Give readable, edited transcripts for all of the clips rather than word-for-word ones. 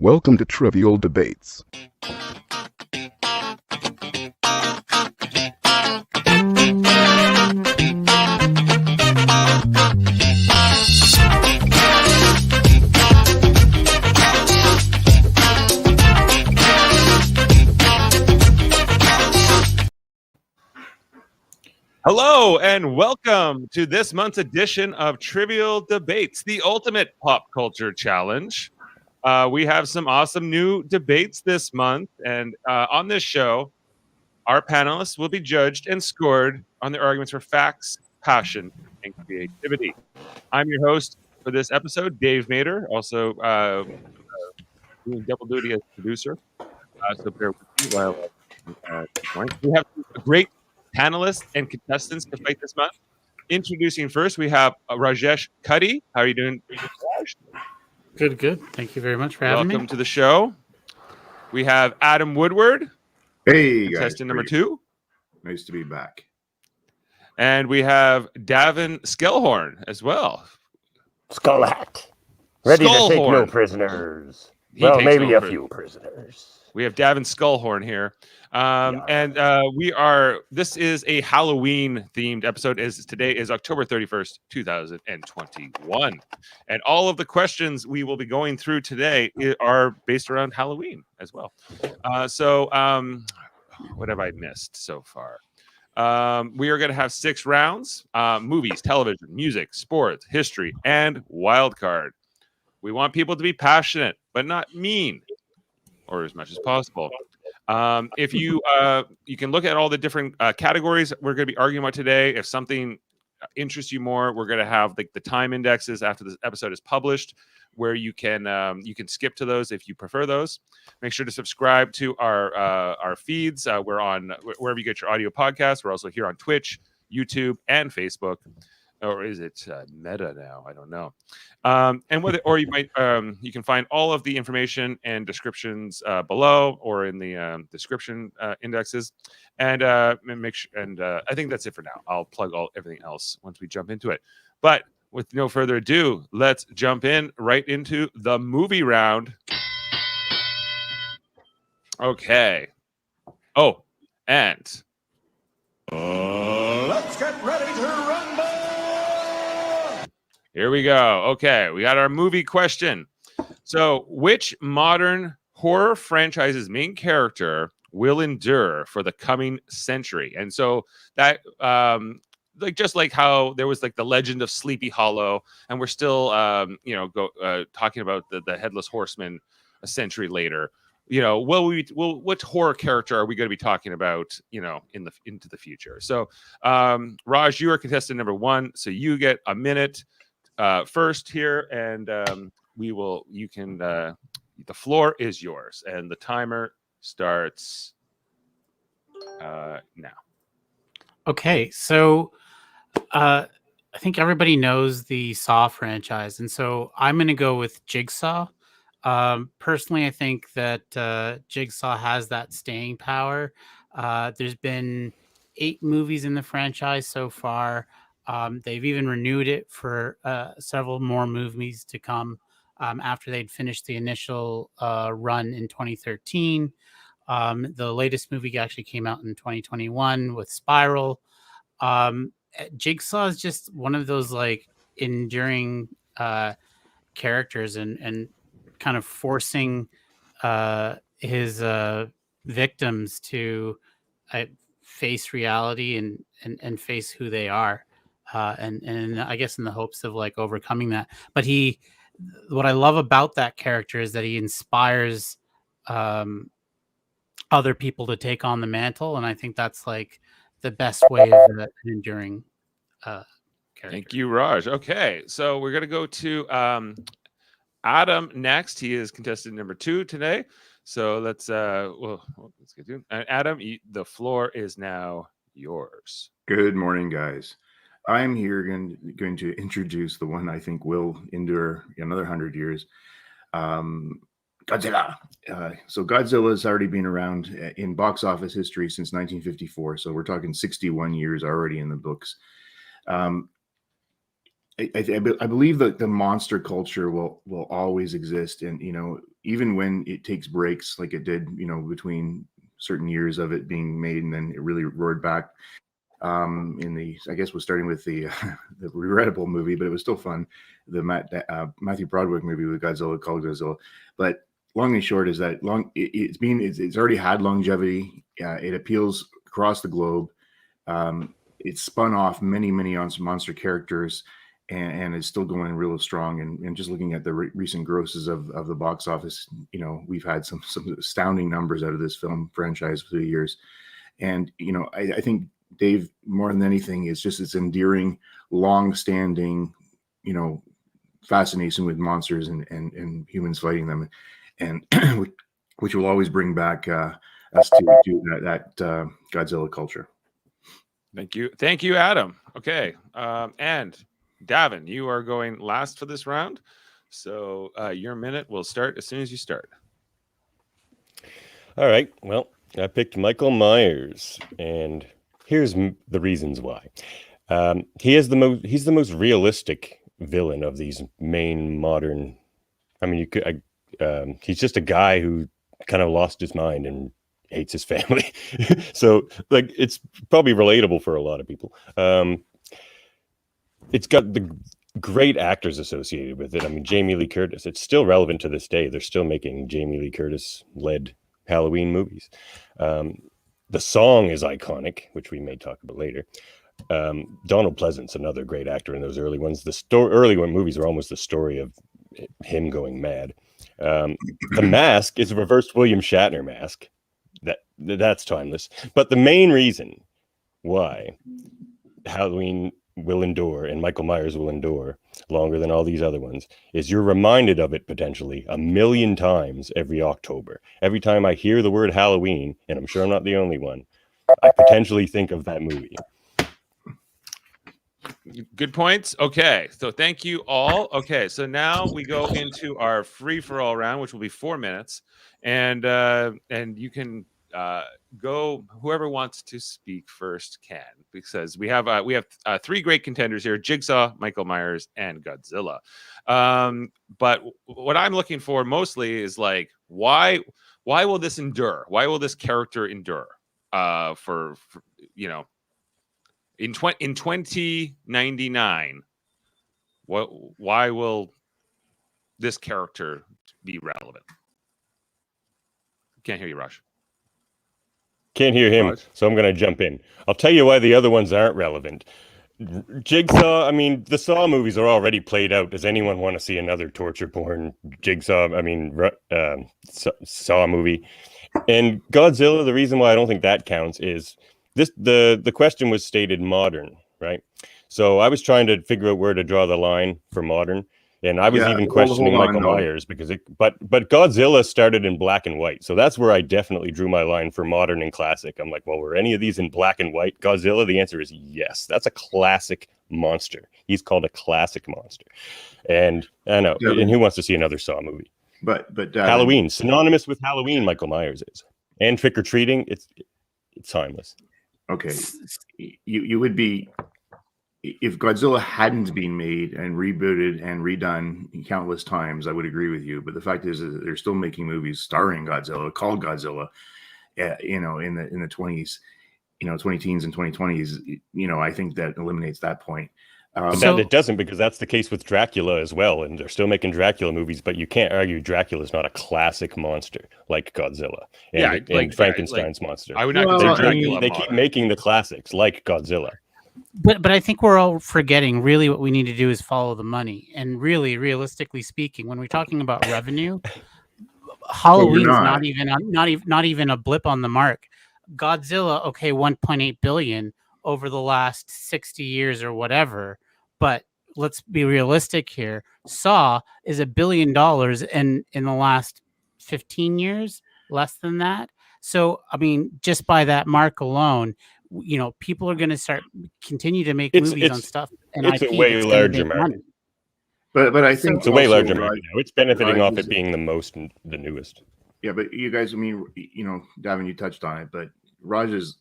Welcome to Trivial Debates. Hello and welcome to this month's edition of Trivial Debates, the ultimate pop culture challenge. We have some awesome new debates this month, and on this show, our panelists will be judged and scored on their arguments for facts, passion, and creativity. I'm your host for this episode, Dave Mader, also doing double duty as producer. So bear with me while we have a great panelists and contestants to fight this month. Introducing first, we have Rajesh Kutty. How are you doing, Raj? Good. Thank you very much for having me. Welcome to the show. We have Adam Woodward. Hey, contestant number 2. Nice to be back. And we have Davan Skelhorn as well. Skull hat. Ready to take no prisoners. Well, maybe a few prisoners. We have Davan Skelhorn here. And this is a Halloween themed episode. Today is October 31st, 2021. And all of the questions we will be going through today are based around Halloween as well. What have I missed so far? We are going to have 6 rounds: movies, television, music, sports, history, and wild card. We want people to be passionate, but not mean, or as much as possible. If you can look at all the different categories we're going to be arguing about today. If something interests you more, we're going to have the time indexes after this episode is published, where you can skip to those if you prefer those. Make sure to subscribe to our feeds. We're on wherever you get your audio podcasts. We're also here on Twitch, YouTube, and Facebook. Or is it Meta now? I don't know. You can find all of the information and descriptions below or in the description indexes. And I think that's it for now. I'll plug everything else once we jump into it. But with no further ado, let's jump right into the movie round. Okay. Oh, and let's get ready to rumble. Here we go. Okay, we got our movie question. So, which modern horror franchise's main character will endure for the coming century? And so that, just like how there was the legend of Sleepy Hollow, and we're still, talking about the Headless Horseman a century later. What horror character are we going to be talking about, into the future? So, Raj, you are contestant number 1, so you get a minute first here, and the floor is yours, and the timer starts now. Okay, so I think everybody knows the Saw franchise, and so I'm going to go with Jigsaw. Personally, I think that Jigsaw has that staying power. There's been 8 movies in the franchise so far. They've even renewed it for several more movies to come after they'd finished the initial run in 2013. The latest movie actually came out in 2021 with Spiral. Jigsaw is just one of those enduring characters and kind of forcing his victims to face reality and face who they are. And I guess in the hopes of overcoming that. But what I love about that character is that he inspires other people to take on the mantle. And I think that's the best way of an enduring character. Thank you, Raj. Okay, so we're going to go to Adam next. He is contestant number 2 today. So let's get to it. Adam, the floor is now yours. Good morning, guys. I'm here going to introduce the one I think will endure another 100 years. Godzilla. So Godzilla has already been around in box office history since 1954. So we're talking 61 years already in the books. I believe that the monster culture will always exist, and even when it takes breaks like it did, between certain years of it being made, and then it really roared back. I guess was starting with the the regrettable movie, but it was still fun. The Matthew Broderick movie with Godzilla called Godzilla. But long and short is that it's already had longevity. It appeals across the globe. It's spun off many monster characters, and it's still going real strong. And just looking at the recent grosses of the box office, we've had some astounding numbers out of this film franchise through the years. And I think, Dave, more than anything, is just its endearing, long-standing, fascination with monsters and humans fighting them, and which will always bring back us to that Godzilla culture. Thank you, Adam. Okay, and Davan, you are going last for this round, so your minute will start as soon as you start. All right. Well, I picked Michael Myers, and here's the reasons why. He's the most realistic villain of these main modern. I mean, he's just a guy who kind of lost his mind and hates his family. So, like, it's probably relatable for a lot of people. It's got the great actors associated with it. I mean, Jamie Lee Curtis. It's still relevant to this day. They're still making Jamie Lee Curtis-led Halloween movies. The song is iconic, which we may talk about later. Donald Pleasant's another great actor in those early ones. Early movies are almost the story of him going mad. The mask is a reversed William Shatner mask. That's timeless. But the main reason why Halloween will endure and Michael Myers will endure longer than all these other ones is you're reminded of it potentially 1,000,000 times every October. Every time I hear the word Halloween, and I'm sure I'm not the only one, I potentially think of that movie. Good points. Okay, so thank you all. Okay, so now we go into our free-for-all round, which will be 4 minutes, and you can go. Whoever wants to speak first can, because we have 3 great contenders here: Jigsaw, Michael Myers, and Godzilla. But what I'm looking for mostly is like, why will this endure? Why will this character endure? For in 2099, why will this character be relevant? Can't hear you, Rush. Can't hear him, so I'm going to jump in. I'll tell you why the other ones aren't relevant. Jigsaw, I mean, the Saw movies are already played out. Does anyone want to see another torture porn Jigsaw, Saw movie? And Godzilla, the reason why I don't think that counts is the question was stated modern, right? So I was trying to figure out where to draw the line for modern. And I was even questioning Michael Myers because but Godzilla started in black and white. So that's where I definitely drew my line for modern and classic. I'm like, well, were any of these in black and white? Godzilla, the answer is yes. That's a classic monster. He's called a classic monster. And I know, and who wants to see another Saw movie? But Halloween, synonymous with Halloween, Michael Myers is. And trick-or-treating, it's timeless. Okay. You would be, if Godzilla hadn't been made and rebooted and redone countless times, I would agree with you. But the fact is that they're still making movies starring Godzilla, called Godzilla, in the 20s, 20 teens and 2020s. I think that eliminates that point. But it doesn't, because that's the case with Dracula as well, and they're still making Dracula movies. But you can't argue Dracula is not a classic monster like Godzilla and Frankenstein's monster. I would not consider Dracula. They keep making the classics like Godzilla. But I think we're all forgetting really what we need to do is follow the money. And really, realistically speaking, when we're talking about revenue, Halloween's not even a blip on the mark. Godzilla, okay, 1.8 billion over the last 60 years or whatever. But let's be realistic here. Saw is $1 billion in the last 15 years, less than that. So, I mean, just by that mark alone, people are going to continue to make movies on stuff. And it's a way larger market. But I think it's a way larger market now. It's benefiting off it being the newest. Yeah, but you guys, I mean, Davan, you touched on it, but Raj's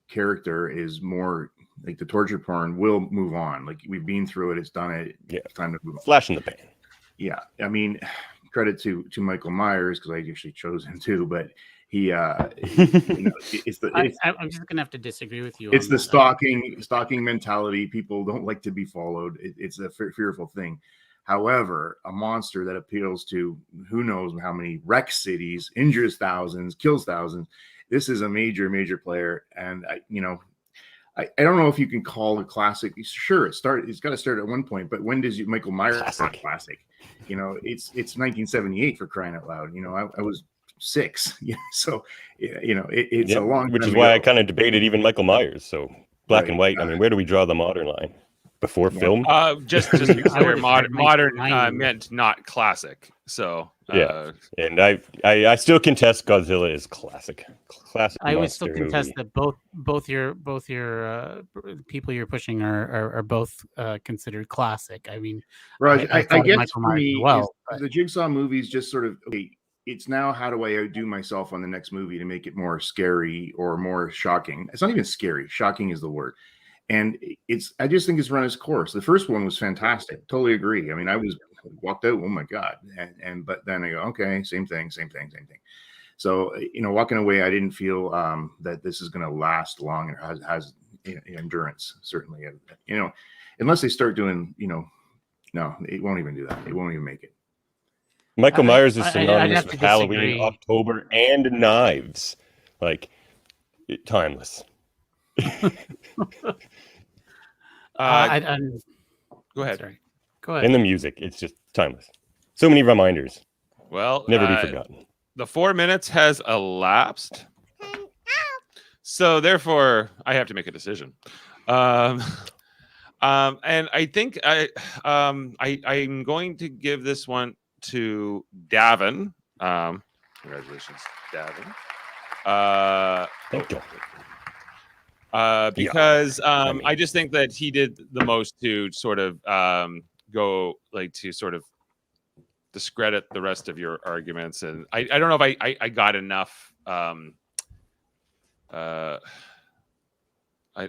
character is more like the torture porn will move on. Like we've been through it, it's done it. Yeah, it's time to move on. Flash in the pan. Yeah, I mean, credit to Michael Myers because I actually chose him too, but he, it's the. I'm just gonna have to disagree with you. It's the stalking mentality. People don't like to be followed. It's a fearful thing. However, a monster that appeals to who knows how many wrecks cities, injures thousands, kills thousands. This is a major player, and I don't know if you can call it classic. Sure, it's got to start at one point, but when does Michael Myers start classic? It's 1978 for crying out loud. I was 6, so it's a long. Which is why I kind of debated even Michael Myers. So black and white. I mean, where do we draw the modern line? Before film? Just to be clear, modern meant not classic. So yeah, and I still contest Godzilla is classic. I would still contest that both your people you're pushing are both considered classic. I mean, Raj, I guess for me, well, the Jigsaw movies just sort of it's now how do I outdo myself on the next movie to make it more scary or more shocking? It's not even scary. Shocking is the word. And I just think it's run its course. The first one was fantastic. Totally agree. I mean, I walked out, oh my God. But then I go, okay, same thing. So, walking away, I didn't feel that this is going to last long and has endurance, certainly. Unless they start doing, no, it won't even do that. It won't even make it. Michael Myers is synonymous with Halloween, October, and knives. Timeless. Go ahead. Sorry. Go ahead. And the music, it's just timeless. So many reminders. Well, never be forgotten. The 4 minutes has elapsed, so therefore I have to make a decision. And I think I'm going to give this one to Davan. Congratulations, Davan. Thank you. Because I just think that he did the most to sort of to sort of discredit the rest of your arguments, and I don't know if I got enough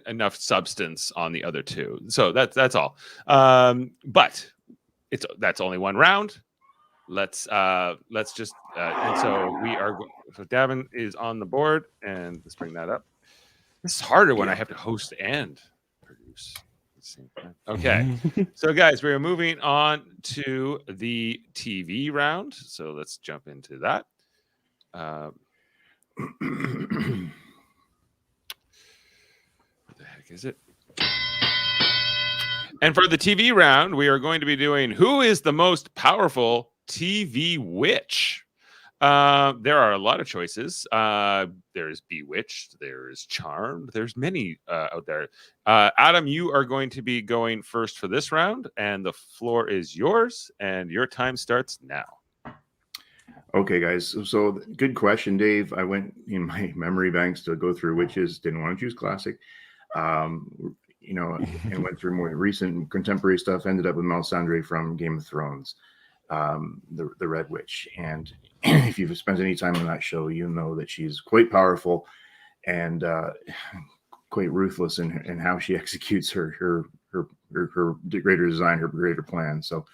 enough substance on the other two. So that's all. But that's only one round. Let's just and so we are. So Davan is on the board, and let's bring that up. This is harder when I have to host and produce at the same time. Okay. So, guys, we're moving on to the TV round. So let's jump into that. What the heck is it? And for the TV round, we are going to be doing Who is the most powerful TV witch? There are a lot of choices. There's Bewitched, there's Charmed, there's many out there. Adam, you are going to be going first for this round, and the floor is yours, and your time starts now. Okay, guys. So good question, Dave. I went in my memory banks to go through witches. Didn't want to choose classic. And went through more recent contemporary stuff. Ended up with Melisandre from Game of Thrones, the Red Witch. And if you've spent any time on that show, you know that she's quite powerful and quite ruthless in how she executes her greater design, her greater plan. So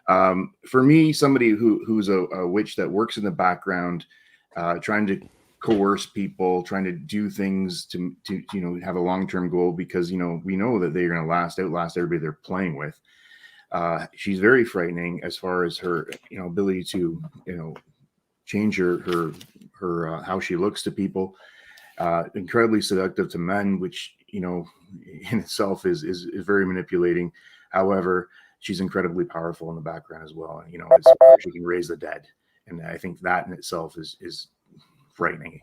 for me, somebody who's a witch that works in the background, trying to coerce people, trying to do things to have a long-term goal, because we know that they're going to outlast everybody they're playing with. She's very frightening as far as her ability to change her how she looks to people. Incredibly seductive to men, which in itself is very manipulating. However, she's incredibly powerful in the background as well. And she can raise the dead, and I think that in itself is frightening.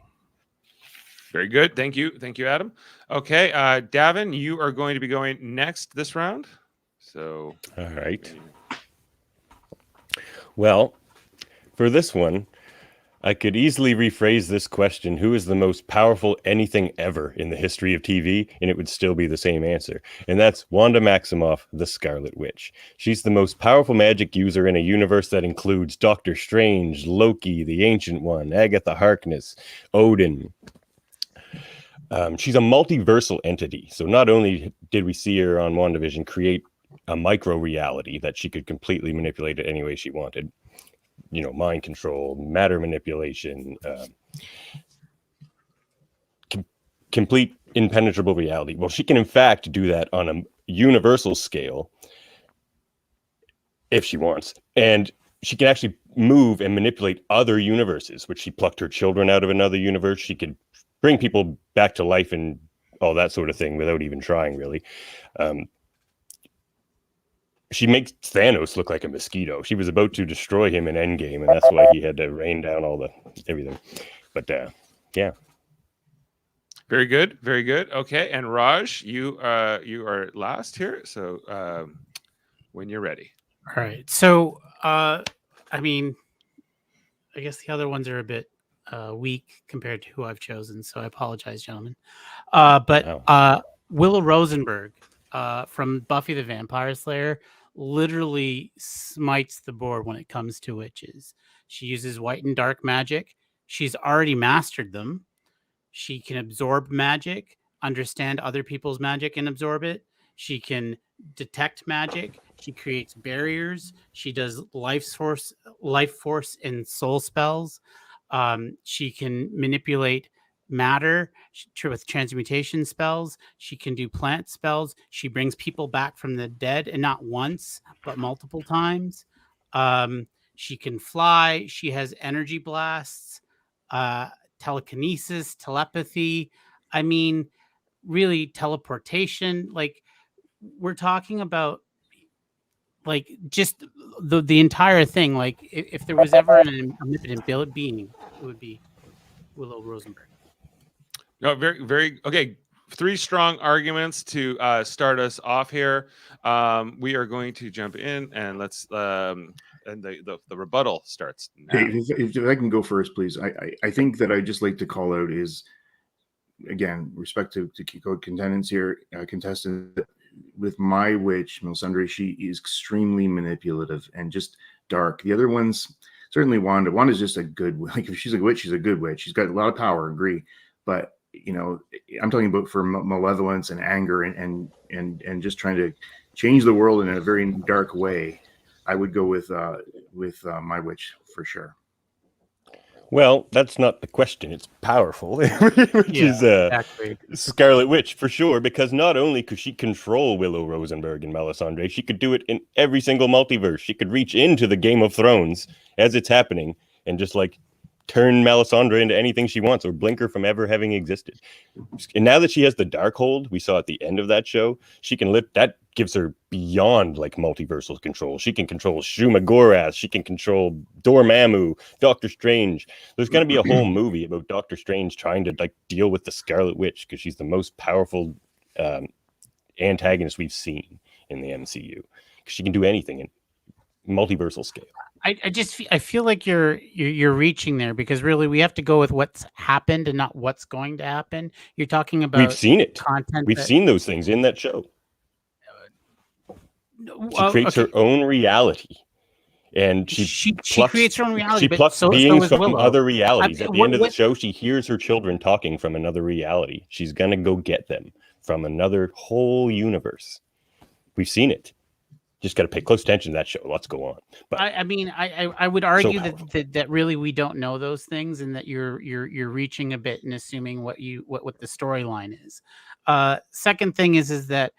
Very good. Thank you, Adam. Okay, Davan, you are going to be going next this round. So, all right. Well, for this one, I could easily rephrase this question: who is the most powerful anything ever in the history of TV? And it would still be the same answer. And that's Wanda Maximoff, the Scarlet Witch. She's the most powerful magic user in a universe that includes Doctor Strange, Loki, the Ancient One, Agatha Harkness, Odin. She's a multiversal entity. So not only did we see her on WandaVision create a micro reality that she could completely manipulate it any way she wanted, mind control, matter manipulation, complete impenetrable reality. Well, she can in fact do that on a universal scale if she wants. And she can actually move and manipulate other universes, which she plucked her children out of another universe. She could bring people back to life and all that sort of thing without even trying, really. She makes Thanos look like a mosquito. She was about to destroy him in Endgame, and that's why he had to rain down all the everything. But yeah. Very good, very good. Okay, and Raj, you are last here, so when you're ready. All right. So, I guess the other ones are a bit weak compared to who I've chosen, so I apologize, gentlemen. But Willow Rosenberg from Buffy the Vampire Slayer literally smites the board when it comes to witches. She uses white and dark magic. She's already mastered them. She can absorb magic, understand other people's magic and absorb it. She can detect magic. She creates barriers. She does life force and soul spells. She can manipulate matter with transmutation spells. She can do plant spells. She brings people back from the dead, and not once, but multiple times. She can fly. She has energy blasts, telekinesis, telepathy. I mean, really, teleportation. Like, we're talking about, like, just the entire thing. Like, if there was ever an omnipotent being, it would be Willow Rosenberg. No, very, very okay. 3 strong arguments to start us off here. We are going to jump in and let's and the rebuttal starts now. If I can go first, please. I think that I just like to call out is, again, respect to contestants here, contestant with my witch, Melisandre. She is extremely manipulative and just dark. The other ones, certainly Wanda. Wanda's just a good, like, if she's a witch, she's a good witch. She's got a lot of power, agree, but I'm talking about for malevolence and anger and just trying to change the world in a very dark way. I would go with my witch for sure. Well, that's not the question. It's powerful, which is exactly. Scarlet Witch for sure, because not only could she control Willow Rosenberg and Melisandre, she could do it in every single multiverse. She could reach into the Game of Thrones as it's happening and just like turn Melisandre into anything she wants or blink her from ever having existed. And now that she has the Darkhold, we saw at the end of that show, she can that gives her beyond like multiversal control. She can control Shuma Gorath. She can control Dormammu, Doctor Strange. There's going to be a whole movie about Doctor Strange trying to like deal with the Scarlet Witch because she's the most powerful antagonist we've seen in the MCU. She can do anything in multiversal scale. I feel like you're reaching there because really we have to go with what's happened and not what's going to happen. You're talking about we've seen it. Content. We've seen those things in that show. She creates her own reality, and she creates her own reality. She plucks beings from other realities. At the end of the show, she hears her children talking from another reality. She's gonna go get them from another whole universe. We've seen it. Just got to pay close attention to that show. Let's go on. But I would argue that really we don't know those things, and that you're reaching a bit and assuming what the storyline is. Second thing is that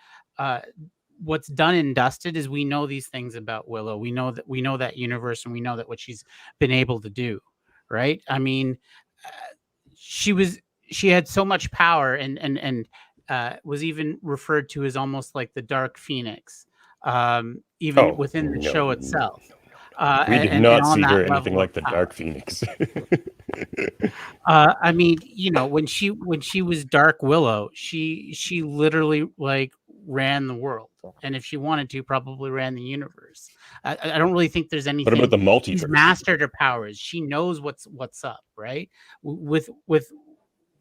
what's done and dusted is we know these things about Willow. We know that universe, and we know that what she's been able to do. Right? I mean, she had so much power, and was even referred to as almost like the Dark Phoenix. Even within the show itself. We did not see her anything like the Dark Phoenix. I mean, when she was Dark Willow, she literally like ran the world, and if she wanted to, probably ran the universe. I don't really think there's anything. What about the multiverse? She's mastered her powers. She knows what's up, right?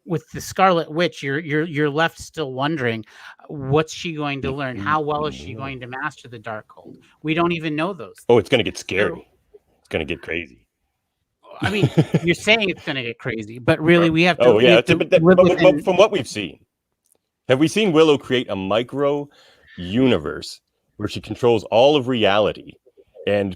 With the Scarlet Witch, you're left still wondering, what's she going to learn? How well is she going to master the Darkhold? We don't even know those things. Oh, it's going to get scary. It's going to get crazy. I mean, you're saying it's going to get crazy, but really, we have to. Oh yeah, but from what we've seen, have we seen Willow create a micro universe where she controls all of reality and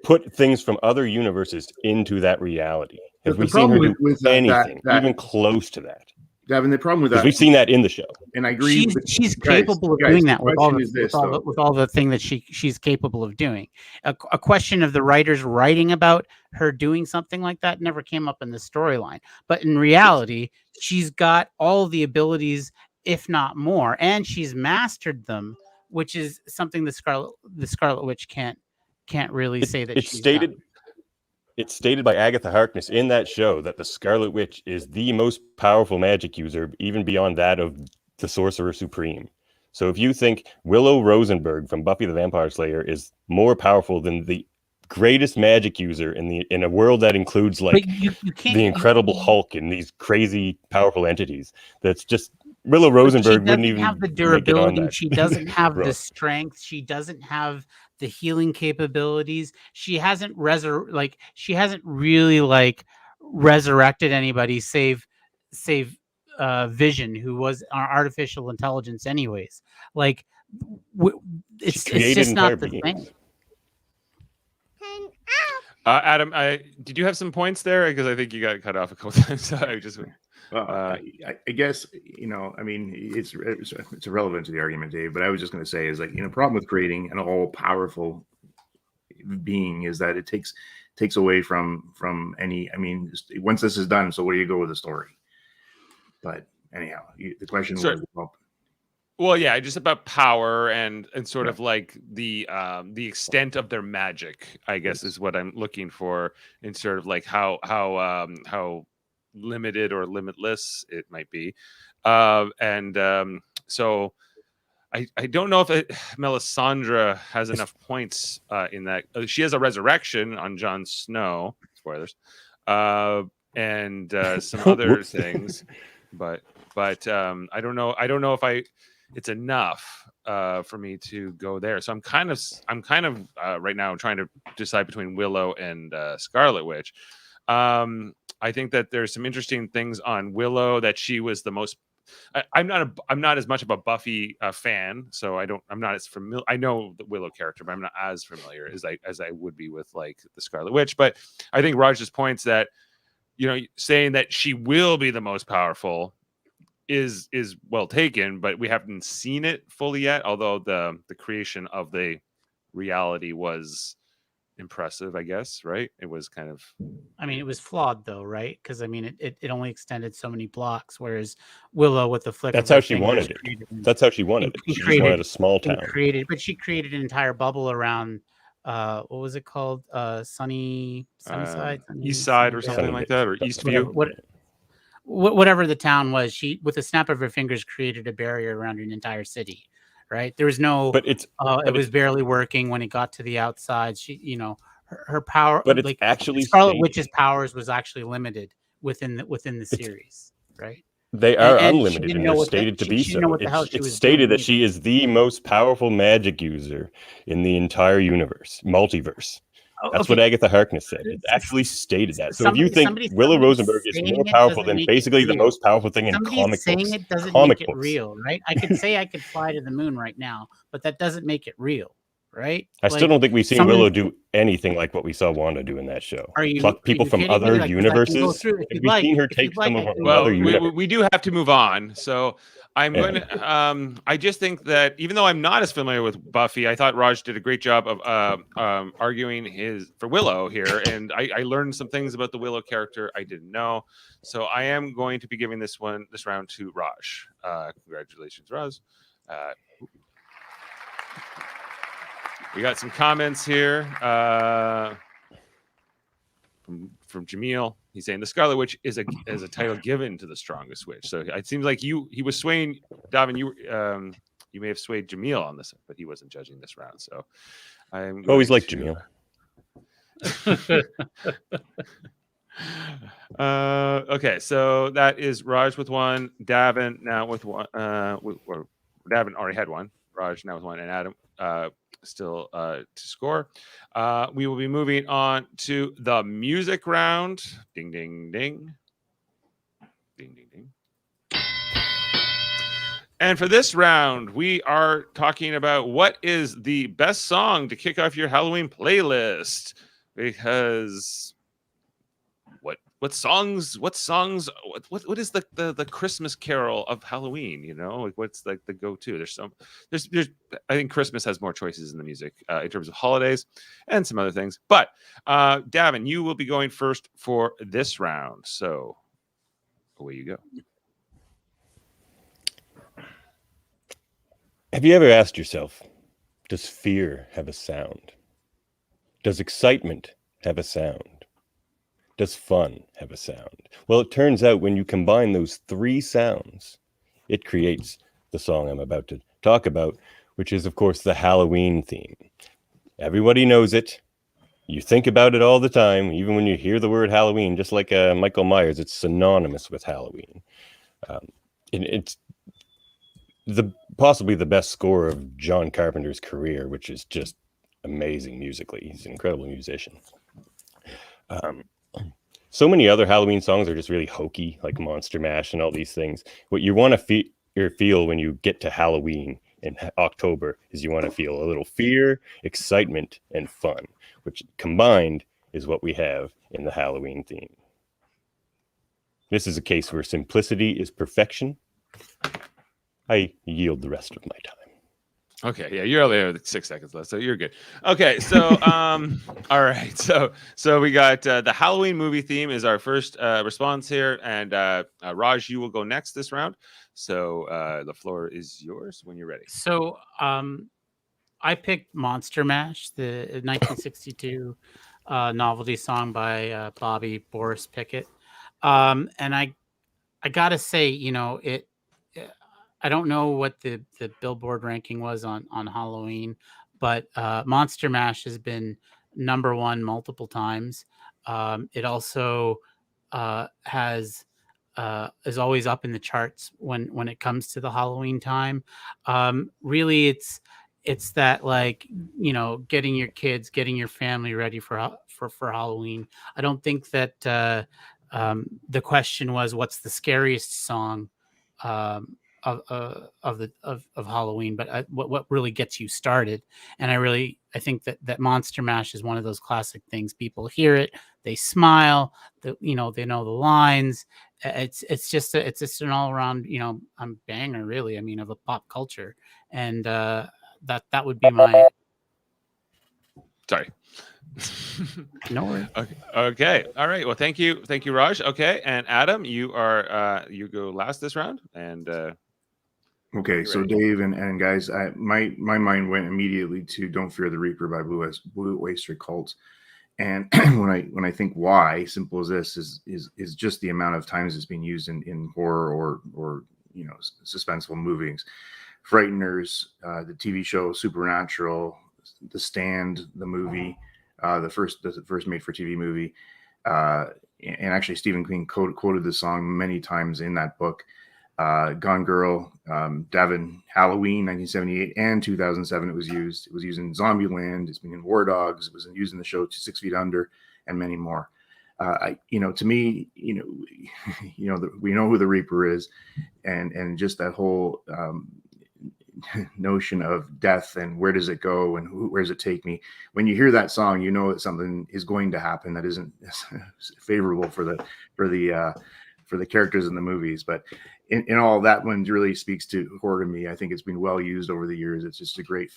put things from other universes into that reality? Have we seen her do anything even close to that? Davin, the problem with that, we've seen that in the show, and I agree. She's capable of doing that with all the thing that she's capable of doing. A question of the writers writing about her doing something like that never came up in the storyline. But in reality, she's got all the abilities, if not more, and she's mastered them, which is something the Scarlet Witch can't really say that she's stated. Done. It's stated by Agatha Harkness in that show that the Scarlet Witch is the most powerful magic user, even beyond that of the Sorcerer Supreme. So if you think Willow Rosenberg from Buffy the Vampire Slayer is more powerful than the greatest magic user in a world that includes like the Incredible Hulk and these crazy powerful entities, that's just Willow Rosenberg wouldn't even have the durability. She doesn't have the strength. She doesn't have the healing capabilities. She hasn't really like resurrected anybody save Vision, who was our artificial intelligence anyways. Like it's just not the thing. Adam, did you have some points there? Because I think you got cut off a couple times. So I just I guess, I mean, it's irrelevant to the argument, Dave, but I was just going to say is like, problem with creating an all powerful being is that it takes away from any, I mean, once this is done, so where do you go with the story? But anyhow, the question was, well, yeah, just about power and sort of like the extent of their magic, I guess, is what I'm looking for, in sort of like how limited or limitless it might be. So I don't know if Melisandre has enough points in that. She has a resurrection on Jon Snow, spoilers, and some other things, but I don't know if it's enough for me to go there. So I'm kind of right now trying to decide between Willow and Scarlet Witch. I think that there's some interesting things on Willow, that she was the most. I'm not as much of a Buffy fan, so I'm not as familiar. I know the Willow character, but I'm not as familiar as I would be with like the Scarlet Witch. But I think Raj's points that, saying that she will be the most powerful is well taken, but we haven't seen it fully yet. Although the creation of the reality was impressive, I guess, right? It was kind of, I mean, it was flawed though, right? Because I mean, it only extended so many blocks, whereas Willow, with the flick, that's how she wanted it. That's how she wanted it. She just wanted a small town. She created an entire bubble around what was it called? Sunnyside, East Side, or something like that, or Eastview. Whatever the town was, she, with a snap of her fingers, created a barrier around an entire city. Right, there was no, but it was barely working when it got to the outside. She, her power, but it's actually Scarlet Witch's powers was actually limited within the series, right? They are unlimited, and they're stated to be so. It's stated that she is the most powerful magic user in the entire universe, multiverse. That's what Agatha Harkness said. It's actually stated that. So if you think Willow Rosenberg is more powerful than basically the most powerful thing in comic books, it doesn't make it real, right? I could say I could fly to the moon right now, but that doesn't make it real, right? I still don't think we've seen Willow do anything like what we saw Wanda do in that show. Pluck people from other universes. Have we seen her take some of other universes? We do have to move on. So I'm going to. I just think that even though I'm not as familiar with Buffy, I thought Raj did a great job of arguing for Willow here, and I learned some things about the Willow character I didn't know. So I am going to be giving this round to Raj. Congratulations, Raj. We got some comments here from Jamil. He's saying the Scarlet Witch is a title given to the strongest witch. So it seems like he was swaying, Davan. You may have swayed Jamil on this, but he wasn't judging this round. So I'm always like Jamil. Okay, so that is Raj with one, Davan now with one. Davan already had one. Raj now with one, and Adam. still to score. We will be moving on to the music round. Ding, ding, ding. Ding, ding, ding. And for this round, we are talking about what is the best song to kick off your Halloween playlist. Because what songs what is the Christmas carol of Halloween, you know? Like what's like the go-to? There's I think Christmas has more choices in the music in terms of holidays and some other things. But Davan, you will be going first for this round. So away you go. Have you ever asked yourself, does fear have a sound? Does excitement have a sound? Does fun have a sound? Well, it turns out when you combine those three sounds, it creates the song I'm about to talk about, which is, of course, the Halloween theme. Everybody knows it. You think about it all the time, even when you hear the word Halloween, just like Michael Myers, it's synonymous with Halloween. It's possibly the best score of John Carpenter's career, which is just amazing musically. He's an incredible musician. So many other Halloween songs are just really hokey, like Monster Mash and all these things. What you want to feel when you get to Halloween in October is you want to feel a little fear, excitement, and fun, which combined is what we have in the Halloween theme. This is a case where simplicity is perfection. I yield the rest of my time. Okay, yeah, you're only there 6 seconds left, so you're good. Okay, so all right, so we got the Halloween movie theme is our first response here, and Raj, you will go next this round. So the floor is yours when you're ready. So I picked Monster Mash, the 1962 novelty song by Bobby Boris Pickett, and I gotta say, you know, I don't know what the Billboard ranking was on Halloween, but Monster Mash has been #1 multiple times. It also is always up in the charts when it comes to the Halloween time. Really, it's that, like, you know, getting your kids, getting your family ready for Halloween. I don't think that the question was what's the scariest song of Halloween, but what really gets you started. And I think that Monster Mash is one of those classic things. People hear it, they smile, they know the lines. It's just an all around, you know, banger, really. I mean, of a pop culture, and that would be my. Sorry. No worries. Okay. All right. Well, thank you, Raj. Okay, and Adam, you you go last this round, and. Okay, so Dave and guys, my mind went immediately to "Don't Fear the Reaper" by Blue Oyster Cult, and when I think why, simple as this is just the amount of times it's been used in horror or you know, suspenseful movies, Frighteners, the TV show Supernatural, The Stand, the movie, the first made for TV movie, and actually Stephen King quoted the song many times in that book. Gone Girl, Davan, Halloween, 1978 and 2007. It was used in Zombieland. It's been in War Dogs. It was used in the show 6 Feet Under, and many more. You know, to me, you know, we know who the Reaper is, and just that whole notion of death and where does it go and where does it take me. When you hear that song, you know that something is going to happen that isn't favorable for the characters in the movies, but in all, that one really speaks to horror to me. I think it's been well used over the years. It's just a great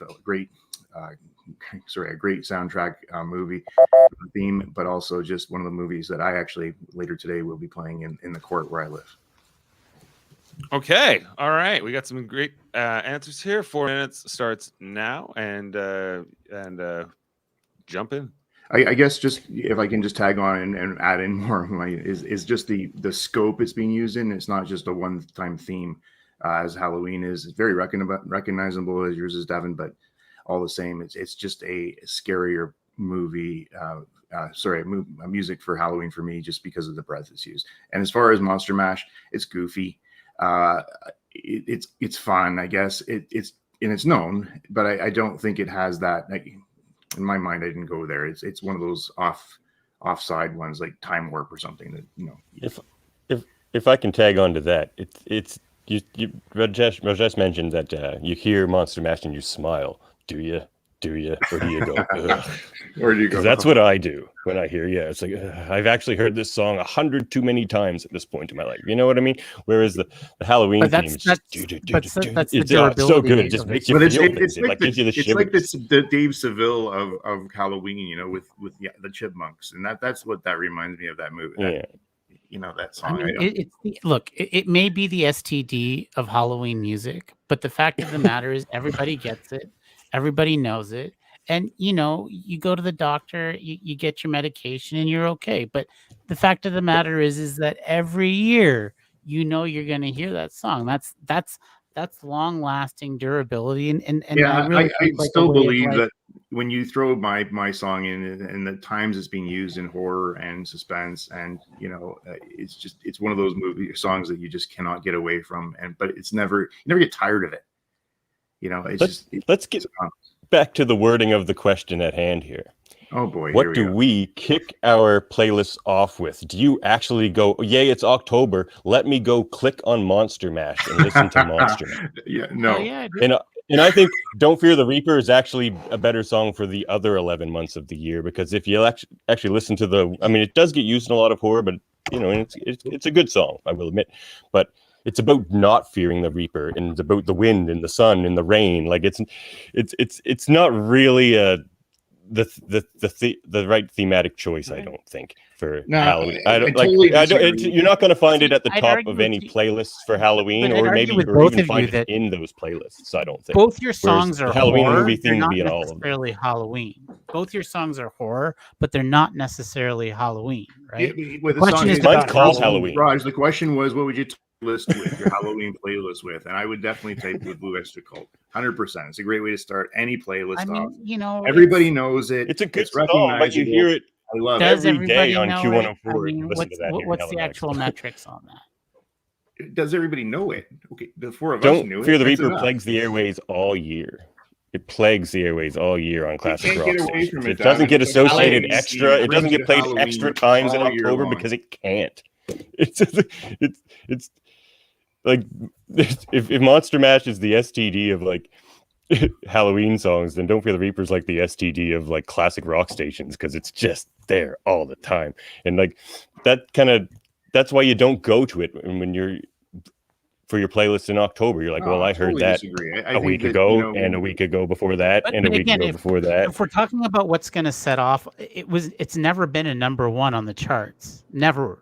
soundtrack movie theme, but also just one of the movies that I actually later today will be playing in the court where I live. Okay, all right, we got some great answers here. 4 minutes starts now, and jump in. I guess just if I can just tag on and add in more is just the scope it's being used in. It's not just a one-time theme as Halloween is. It's very recognizable as yours is, Davan, but all the same, it's just a scarier movie. Music for Halloween for me, just because of the breadth it's used. And as far as Monster Mash, it's goofy. It's fun, I guess. and it's known, but I don't think it has that. Like, in my mind, I didn't go there. It's one of those offside ones, like Time Warp or something that, you know. If I can tag on to that, it's you Rajesh mentioned that you hear Monster Mash and you smile. Do you? Or do you go? Or do you go? That's what I do when I hear. Yeah, it's like I've actually heard this song 100 too many times at this point in my life. You know what I mean? Whereas the Halloween theme is just that's the it's so good. It just makes you feel things. It like gives you the shivers. It's like the Dave Seville of Halloween, you know, with the Chipmunks, and that's what that reminds me of, that movie. Yeah. You know, that song. I mean, it may be the STD of Halloween music, but the fact of the matter is everybody gets it. Everybody knows it. And, you know, you go to the doctor, you get your medication and you're okay. But the fact of the matter is that every year, you know, you're going to hear that song. That's long lasting durability. And yeah, I still believe that when you throw my song in, and the times it's being used in horror and suspense, and, you know, it's one of those movie songs that you just cannot get away from. But you never get tired of it. You know, let's get back to the wording of the question at hand here. Oh boy. What do we kick our playlists off with? Do you actually go, yay, it's October, let me go click on Monster Mash and listen to Monster Mash? Yeah, no. Oh, yeah, and I think Don't Fear the Reaper is actually a better song for the other 11 months of the year, because if you actually listen to it does get used in a lot of horror, but, you know, it's a good song, I will admit. But it's about not fearing the Reaper, and it's about the wind and the sun and the rain. Like it's not really the right thematic choice, I don't think, for Halloween. You're not going to find it at the top of any playlists for Halloween, or even find it in those playlists. I don't think both your songs are Halloween horror, movie theme not be in all of them. necessarily Halloween. Both your songs are horror, but they're not necessarily Halloween, right? The question is about Halloween. Raj, the question was, what would you list with your Halloween playlist with? And I would definitely take with Blue Oyster Cult. 100%. It's a great way to start any playlist off. You know, everybody knows it. It's a good song, but you hear it every day on Q104. What's the actual metrics on that? Does everybody know it? Okay, the four of us Don't knew it. Fear the Reaper plagues the airways all year. It plagues the airways all year on classic rock stations. It doesn't get associated extra. It doesn't get played extra times in October because it can't. It's like if Monster Mash is the STD of like Halloween songs, then Don't Fear the Reaper is like the STD of like classic rock stations, because it's just there all the time. And like that's why you don't go to it when you're for your playlist in October. You're like, well, I heard that a week ago, and a week ago before that, and a week ago before that. If we're talking about what's going to set off, it's never been a number one on the charts. Never.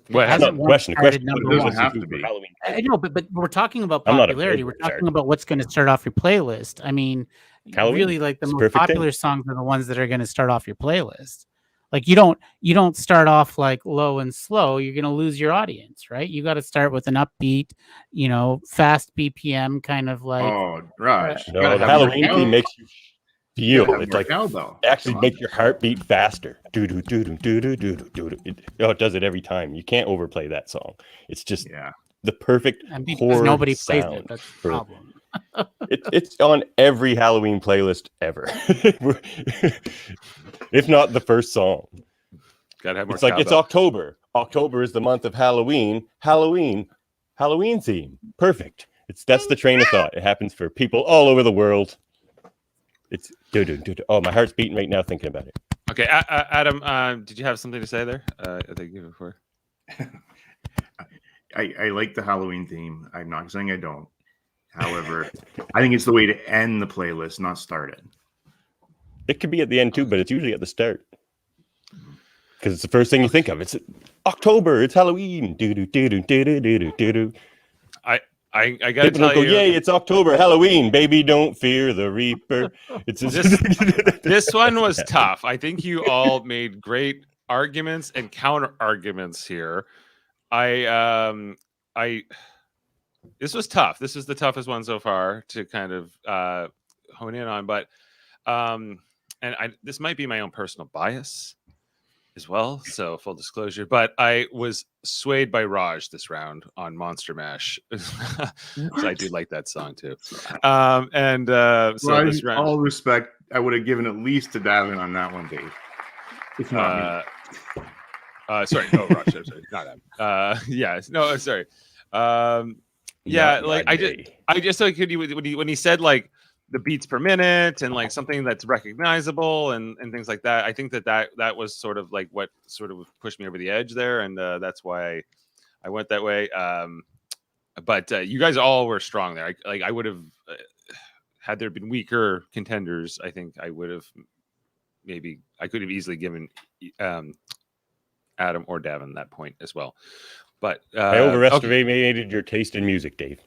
Well, that's not the question. The question doesn't have to be. I know, but we're talking about popularity. We're talking about what's going to start off your playlist. I mean, Halloween. Really, like the most popular songs are the ones that are going to start off your playlist. Like you don't start off like low and slow. You're going to lose your audience, right? You got to start with an upbeat, you know, fast BPM kind of like. Oh, Raj. No, the Halloween theme makes you feel. It's like actually make your heart beat faster. Do do do do do do do do. It does it every time. You can't overplay that song. It's just the perfect horror nobody plays it. That's the problem. It's on every Halloween playlist ever. If not the first song. Gotta have more. It's like it's October. October is the month of Halloween. Halloween theme. Perfect. That's the train of thought. It happens for people all over the world. It's oh, my heart's beating right now thinking about it. Okay, Adam, did you have something to say there? I think you before. I like the Halloween theme. I'm not saying I don't. However, I think it's the way to end the playlist, not start it. It could be at the end too, but it's usually at the start. Because it's the first thing you think of. It's October, it's Halloween. I gotta tell you, yay, it's October, Halloween, baby, don't fear the Reaper. It's this one was tough. I think you all made great arguments and counter arguments here. This was tough. This is the toughest one so far to kind of hone in on, but this might be my own personal bias, as well. So full disclosure, but I was swayed by Raj this round on Monster Mash. So I do like that song too. So this round, all respect, I would have given at least to Davan on that one, Dave. If not me. Sorry, no, Raj, sorry, not him. Yeah, no, sorry. Yeah, like I just like when he said like the beats per minute and like something that's recognizable and things like that. I think that was sort of like what sort of pushed me over the edge there, and that's why I went that way. But you guys all were strong there. I would have had there been weaker contenders. I think I would have I could have easily given Adam or Davan that point as well. But I overestimated your taste in music, Dave.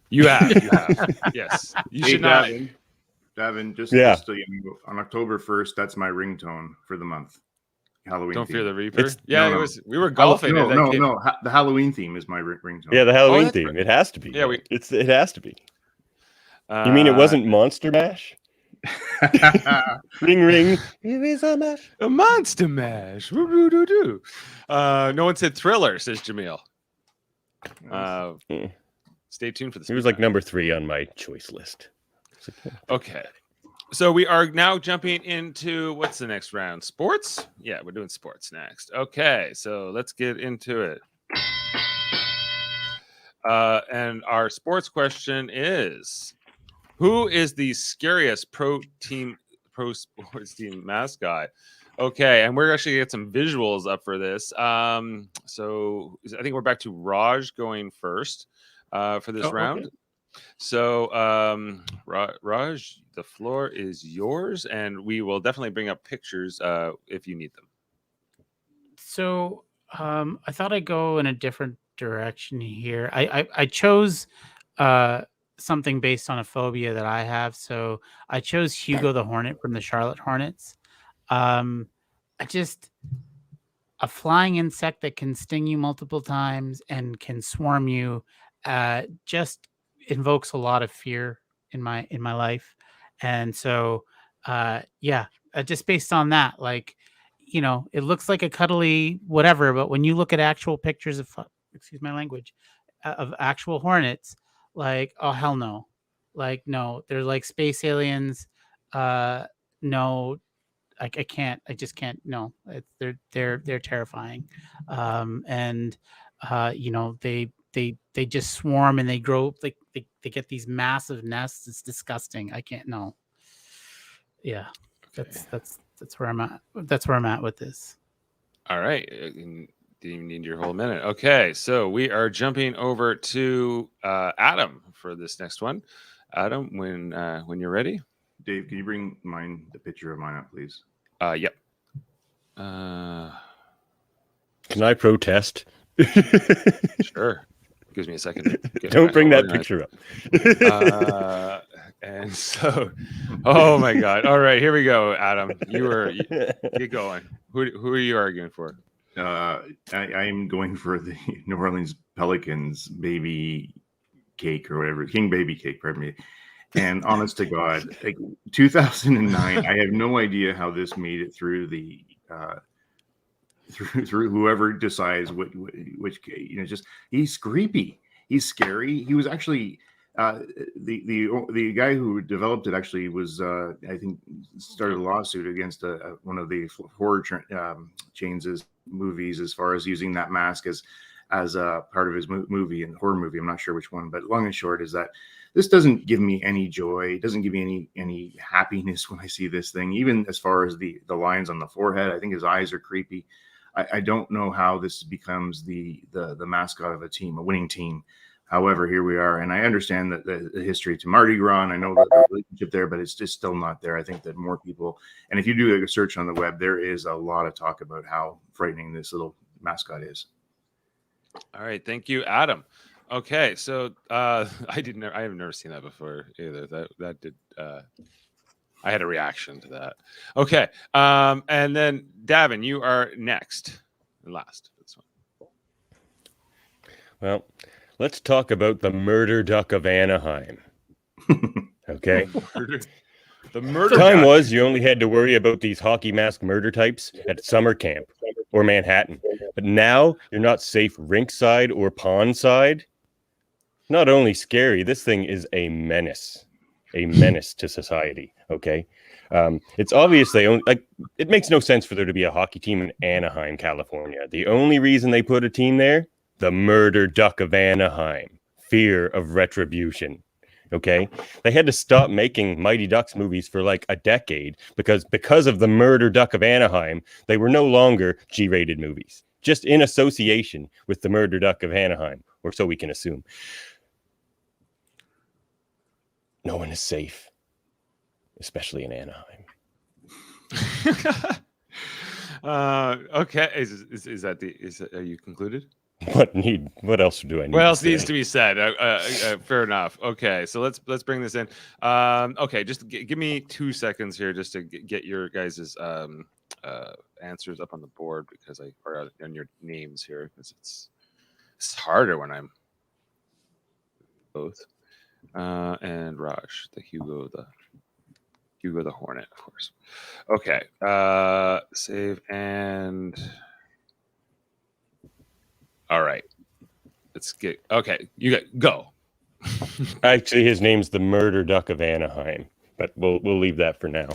You have. Yes. You should not. Davan, just so you know, on October 1st, that's my ringtone for the month. Halloween. Don't theme. Fear the Reaper. We were golfing. No. The Halloween theme is my ringtone. Yeah, the Halloween theme. Right. It has to be. Yeah, it has to be. You mean it wasn't Monster Mash? Ring ring. It is a mash. A monster mash. No one said Thriller, says Jamil. Stay tuned for this. He was like number 3 on my choice list. Okay. So we are now jumping into what's the next round? Sports? Yeah, we're doing sports next. Okay, so let's get into it. And our sports question is, who is the scariest pro sports team mascot? Okay, and we're actually gonna get some visuals up for this. So I think we're back to Raj going first for this round. Okay. So Raj, the floor is yours, and we will definitely bring up pictures if you need them. So I thought I'd go in a different direction here. I chose something based on a phobia that I have. So I chose Hugo the Hornet from the Charlotte Hornets. A flying insect that can sting you multiple times and can swarm you just invokes a lot of fear in my life. And so just based on that, like, you know, it looks like a cuddly whatever, but when you look at actual pictures of excuse my language of actual hornets, like, oh hell no, like, no, they're like space aliens. No, I just can't. No, they're terrifying. You know, they just swarm and they grow, like they get these massive nests. It's disgusting. I can't. No. Yeah, okay. That's where I'm at. That's where I'm at with this. All right. Didn't even need your whole minute. Okay, so we are jumping over to Adam for this next one. Adam, when you're ready. Dave, can you bring the picture of mine up, please? Yep. Can I protest? Sure. Gives me a second. Don't bring that picture up. And so, oh my God! All right, here we go, Adam. Get going. Who are you arguing for? I am going for the New Orleans Pelicans baby cake or whatever, king baby cake, pardon me. And honest to God, like 2009, I have no idea how this made it through the through whoever decides which, you know, just he's creepy, he's scary. He was actually the guy who developed it actually was I think started a lawsuit against one of the horror chains' movies as far as using that mask as a part of his movie and horror movie. I'm not sure which one, but long and short is that this doesn't give me any joy. It doesn't give me any happiness when I see this thing, even as far as the lines on the forehead. I think his eyes are creepy. I don't know how this becomes the mascot of a team, a winning team. However, here we are, and I understand that the history to Mardi Gras, and I know the relationship there, but it's just still not there. I think that more people, and if you do a search on the web, there is a lot of talk about how frightening this little mascot is. All right, thank you, Adam. Okay, so I have never seen that before either. That did. I had a reaction to that. Okay, and then Davan, you are next and last. This one. Well, let's talk about the murder duck of Anaheim. Okay. The murder time duck. Was you only had to worry about these hockey mask murder types at summer camp. or Manhattan. But now you're not safe rinkside or pondside. Not only scary, this thing is a menace to society. Okay. It's obviously it makes no sense for there to be a hockey team in Anaheim, California. The only reason they put a team there, the murder duck of Anaheim, fear of retribution. Okay. They had to stop making Mighty Ducks movies for like a decade because of the murder duck of Anaheim. They were no longer G-rated movies, just in association with the murder duck of Anaheim, or so we can assume. No one is safe, especially in Anaheim. Okay. Are you concluded? What else do I need? What else needs to be said? Fair enough. Okay, so let's bring this in. Okay, just give me 2 seconds here just to get your guys' answers up on the board because or on your names here because it's harder when I'm both. And Raj, the Hugo the Hornet, of course. Okay, save and. All right, let's get. Okay, you got go. Actually, his name's the Murder Duck of Anaheim, but we'll leave that for now.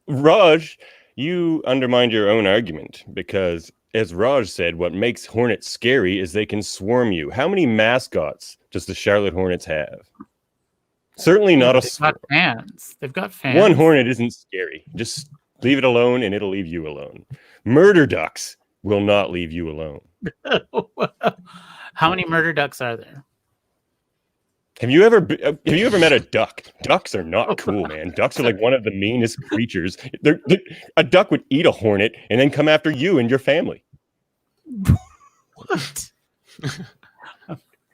Raj, you undermined your own argument because, as Raj said, what makes Hornets scary is they can swarm you. How many mascots does the Charlotte Hornets have? Certainly not They've got fans. They've got fans. One Hornet isn't scary. Just leave it alone, and it'll leave you alone. Murder Ducks will not leave you alone. How many murder ducks are there? Have you ever met a duck? Ducks are not cool, man. Ducks are like one of the meanest creatures. A duck would eat a hornet and then come after you and your family. What?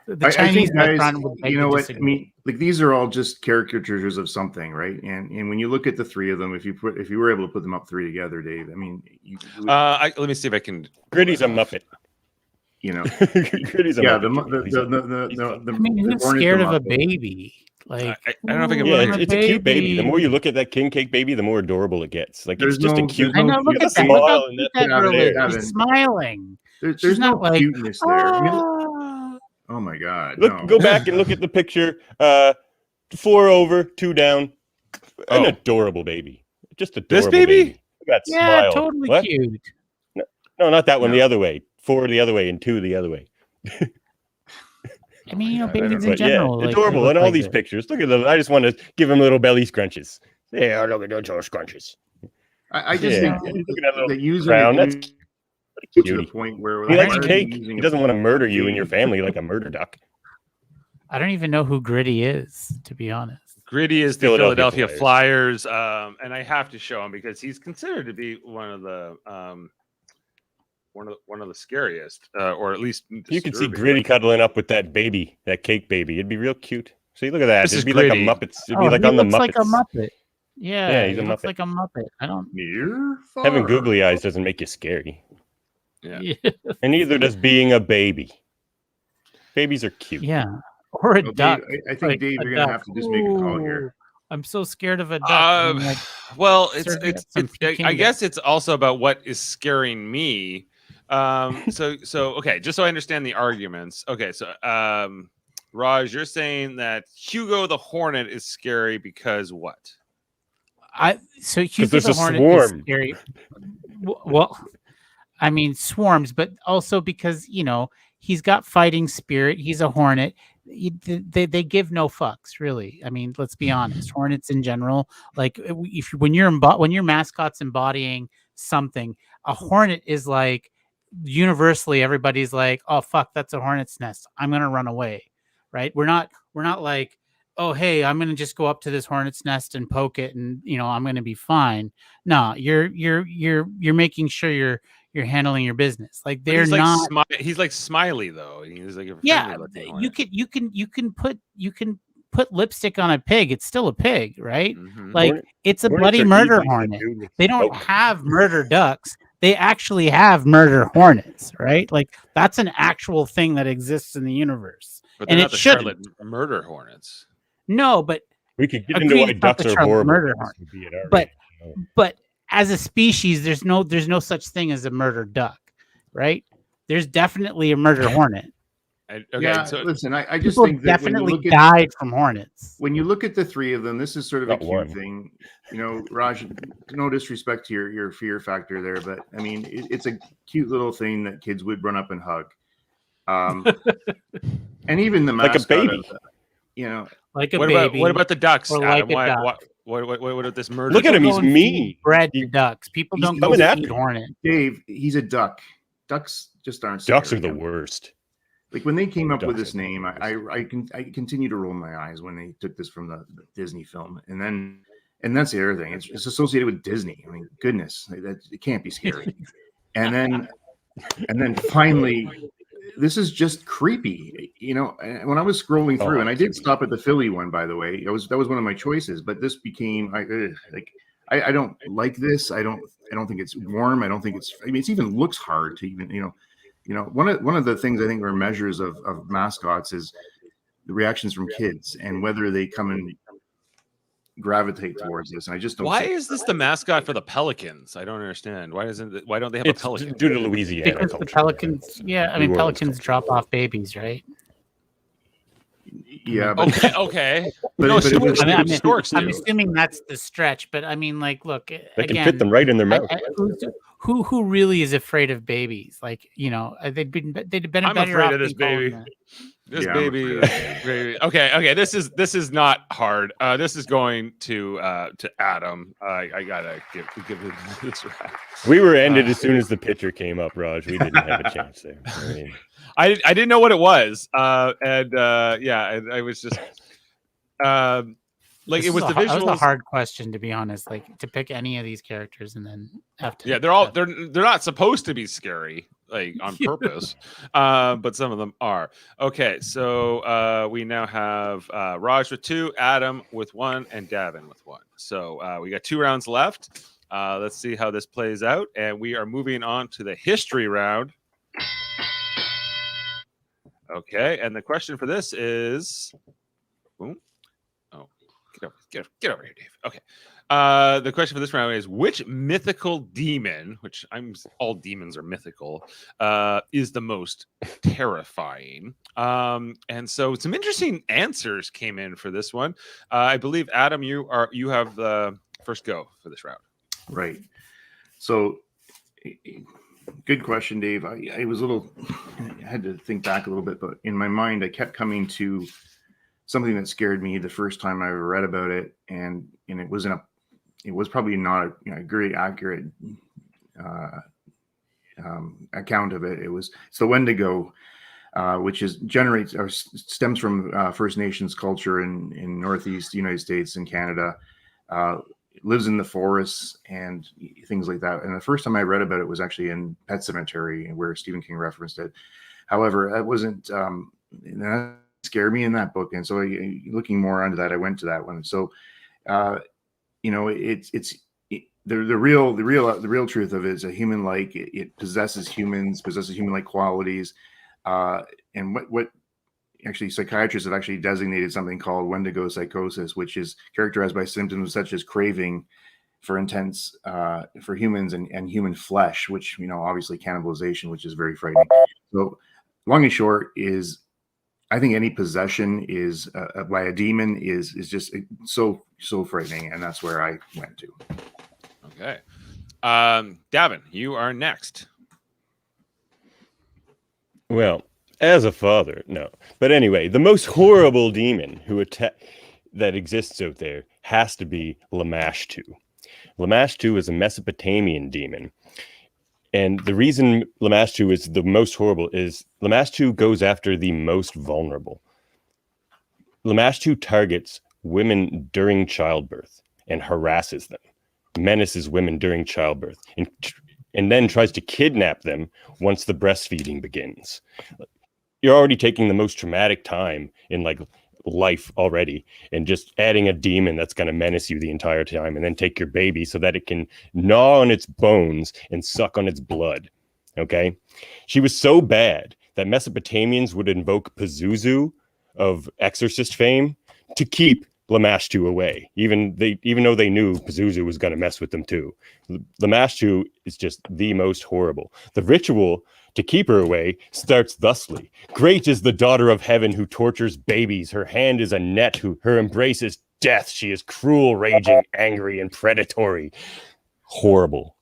The Chinese restaurant would you know what disagree. I mean? Like these are all just caricatures of something, right? And when you look at the three of them, if you were able to put them up three together, Dave, I mean, let me see if I can. Gritty's a Muppet. You know, Gritty's a Muppet. I mean, who's scared of a baby? Like I don't know if I can. Yeah, it's a cute baby. The more you look at that king cake baby, the more adorable it gets. Like it's just a cute. I know. Look at that. Look at that girl. She's smiling. There's no like, cuteness there. I mean, oh my God! Go back and look at the picture. 4 over, 2 down. An adorable baby. Just adorable. This baby? That yeah, smile. Totally what? Cute. No, not that one. The other way. 4 the other way and 2 the other way. I mean, you know, babies in general. Yeah, adorable in all these pictures. Look at them. I just want to give them little belly scrunches. Yeah, look at those scrunches. I just think that using crown, that's to the point where he likes cake. He doesn't want to murder you and your family like a murder duck. I don't even know who Gritty is, to be honest. Gritty is the Philadelphia Flyers, and I have to show him because he's considered to be one of the scariest, or at least you can see Gritty cuddling up with that baby, that cake baby. It'd be real cute. See, look at that. It'd be like a Muppet. It'd be like on the Muppets. Like a Muppet. Yeah, he's a looks Muppet. like a Muppet. I don't. Having googly eyes doesn't make you scary. Yeah. And neither does being a baby. Babies are cute. Yeah. Or a duck. Dave, I think, Dave, you're going to have to just make a call here. I'm so scared of a duck. Well, I guess it's also about what is scaring me. So okay, just so I understand the arguments. Okay, so Raj, you're saying that Hugo the Hornet is scary because what? So Hugo the Hornet is scary. Well, I mean swarms, but also because he's got fighting spirit. He's a hornet. They give no fucks, really. I mean, let's be honest. Hornets in general, like when your mascot's embodying something, a hornet is like universally everybody's like, oh fuck, that's a hornet's nest. I'm gonna run away, right? We're not like, oh hey, I'm gonna just go up to this hornet's nest and poke it, and I'm gonna be fine. No, you're making sure you're handling your business. Like they're not. He's like smiley though. He's like you can put lipstick on a pig. It's still a pig, right? Mm-hmm. Like it's a bloody murder hornet. They don't have murder ducks. They actually have murder hornets, right? Like that's an actual thing that exists in the universe. But they're not the Charlotte murder hornets. No, but we could get into why ducks are horrible. But as a species, there's no such thing as a murder duck, right? There's definitely a murder hornet. Okay, yeah, so listen, I just People think that definitely died from hornets. when you look at the three of them, this is sort of Not a cute one. thing. You know, Raj, no disrespect to your fear factor there, but I mean, it's a cute little thing that kids would run up and hug. And even the Like a mascot baby. of the, you know, Like a what baby. about the ducks, or Adam? like a duck. What this murder? Look at him. People He's go and mean. feed bread to ducks. People he's don't go coming at feed me. hornets. Dave, he's a duck. Ducks just aren't. Ducks are scary. the worst. Like when they came up with Ducks this are the name, I continue to roll my eyes when they took this from the Disney film, and that's the other thing. It's associated with Disney. I mean, goodness, it can't be scary. and then finally, this is just creepy. You know, when I was scrolling through, and I did stop at the Philly one, by the way. That was one of my choices, but this became I don't like this. I don't think it's warm. I don't think it's. I mean, it even looks hard to even one of the things I think are measures of mascots is the reactions from kids and whether they come and gravitate towards this. And I just don't. Why is this the mascot for the Pelicans? I don't understand. Why don't they have It's a pelican? due to Louisiana Because culture. the pelicans, yeah, I mean, New Orleans pelicans culture. drop off babies, right? Yeah, but Okay. but, No, but it was, storks I'm do. assuming that's the stretch, but I mean, like, look, They can again, fit them right in their mouth. who really is afraid of babies? Like, you know, they'd been I'm better afraid off of this being called baby. that. This Yeah, I'm baby, baby. Okay. This is not hard. This is going to Adam. I gotta give him this right. We were ended as soon as the pitcher came up, Raj. We didn't have a chance there. I mean, I didn't know what it was. I was just like This it was is the a, that was a visuals. hard question, to be honest. Like to pick any of these characters and then have to. Yeah, they're not supposed to be scary, like on purpose, but some of them are. Okay, so we now have Raj with 2, Adam with 1, and Davan with 1. So we got 2 rounds left. Let's see how this plays out, and we are moving on to the history round. Okay, and the question for this is, boom. Oh, get over here, Dave. Okay. The question for this round is, which mythical demon, which all demons are mythical, is the most terrifying? And so some interesting answers came in for this one. I believe Adam, you have the first go for this round. right. So good question, Dave. I was I had to think back a little bit, but in my mind, I kept coming to something that scared me the first time I ever read about it, and it was probably not a very accurate account of it. It's the Wendigo, which stems from First Nations culture in Northeast United States and Canada. It lives in the forests and things like that. And the first time I read about it was actually in Pet Sematary, where Stephen King referenced it. However, that wasn't that scared me in that book, and so looking more into that, I went to that one. So it's the real truth of it is a human-like. It possesses human-like qualities, and what actually psychiatrists have actually designated something called Wendigo psychosis, which is characterized by symptoms such as craving for intense for humans and human flesh, which obviously cannibalization, which is very frightening. So long and short is, I think any possession is by a demon is just so frightening, and that's where I went to. Okay, Davan, you are next. well, as a father, no. But anyway, the most horrible demon that exists out there has to be Lamashtu. Lamashtu is a Mesopotamian demon. And the reason Lamashtu is the most horrible is Lamashtu goes after the most vulnerable. Lamashtu targets women during childbirth and harasses them, menaces women during childbirth, and then tries to kidnap them once the breastfeeding begins. You're already taking the most traumatic time in life already, and just adding a demon that's going to menace you the entire time, and then take your baby so that it can gnaw on its bones and suck on its blood. Okay, she was so bad that Mesopotamians would invoke Pazuzu of exorcist fame to keep Lamashtu away, even though they knew Pazuzu was going to mess with them too. Lamashtu is just the most horrible. The ritual to keep her away starts thusly: great is the daughter of heaven who tortures babies. Her hand is a net, her embrace is death. She is cruel, raging, angry, and predatory. Horrible.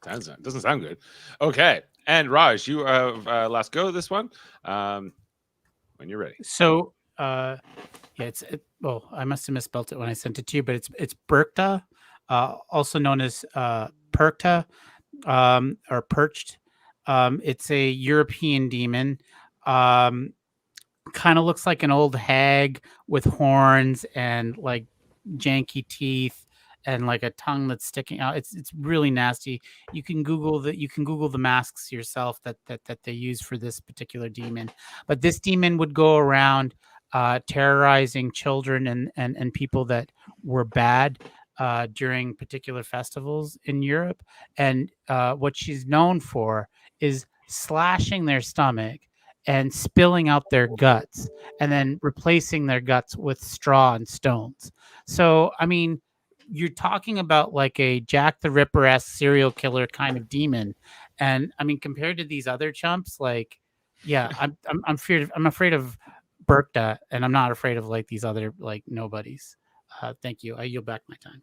Doesn't sound good. Okay, and Raj, you have last go this one. When you're ready. So, well, I must have misspelled it when I sent it to you, but it's Berkta, also known as Perkta, or Perched. It's a European demon. Kind of looks like an old hag with horns and like janky teeth and like a tongue that's sticking out. It's really nasty. You can Google the masks yourself that they use for this particular demon. But this demon would go around terrorizing children and people that were bad during particular festivals in Europe. And what she's known for is slashing their stomach and spilling out their guts and then replacing their guts with straw and stones. So, I mean, you're talking about like a Jack the Ripper-esque serial killer kind of demon. And I mean, compared to these other chumps, like, yeah, I'm afraid of Berkta, and I'm not afraid of like these other like nobodies. Thank you. I yield back my time.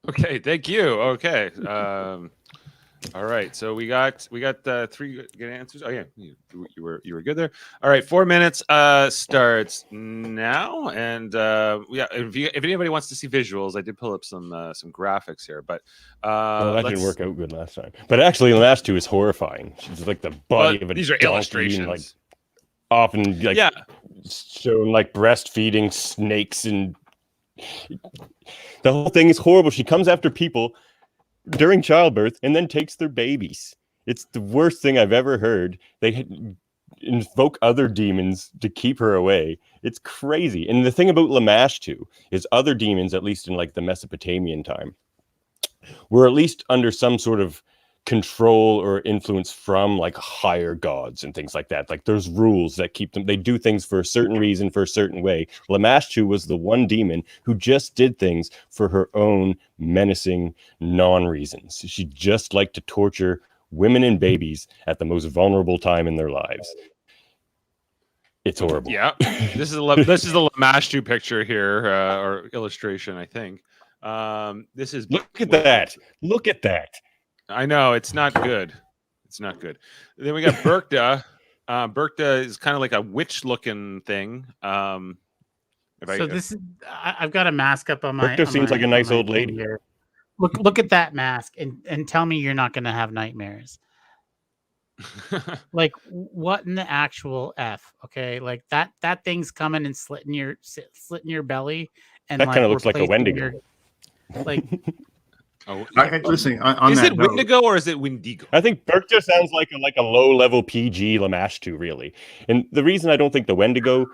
Okay, thank you. Okay. All right, so we got 3 good answers. Oh yeah, you were good there. All right, 4 minutes starts now, and yeah, if anybody wants to see visuals, I did pull up some graphics here, but that didn't work out good last time. But actually, the last two is horrifying. She's like the body of a these are donkey, illustrations, like often like showing like breastfeeding snakes, and the whole thing is horrible. She comes after people during childbirth and then takes their babies. It's the worst thing I've ever heard. They invoke other demons to keep her away. It's crazy. And the thing about Lamashtu is other demons, at least in like the Mesopotamian time, were at least under some sort of control or influence from like higher gods and things like that. Like there's rules that keep them, they do things for a certain reason, for a certain way. Lamashtu was the one demon who just did things for her own menacing non-reasons. She just liked to torture women and babies at the most vulnerable time in their lives. It's horrible. Yeah, this is the Lamashtu picture here, or illustration, I think. This is look at that. Look at that. I know it's not good. It's not good. Then we got Berkta. Berkta is kind of like a witch-looking thing. I've got a mask up on my. Berkta seems like a nice old lady. Here. Look at that mask and tell me you're not going to have nightmares. Like what in the actual F? Okay, like that thing's coming and slitting your belly, and that like, kind of looks like a Wendigo. Like. Listen, is it Wendigo or is it Wendigo? I think Berkta sounds like a low-level PG Lamashtu, really. And the reason I don't think the Wendigo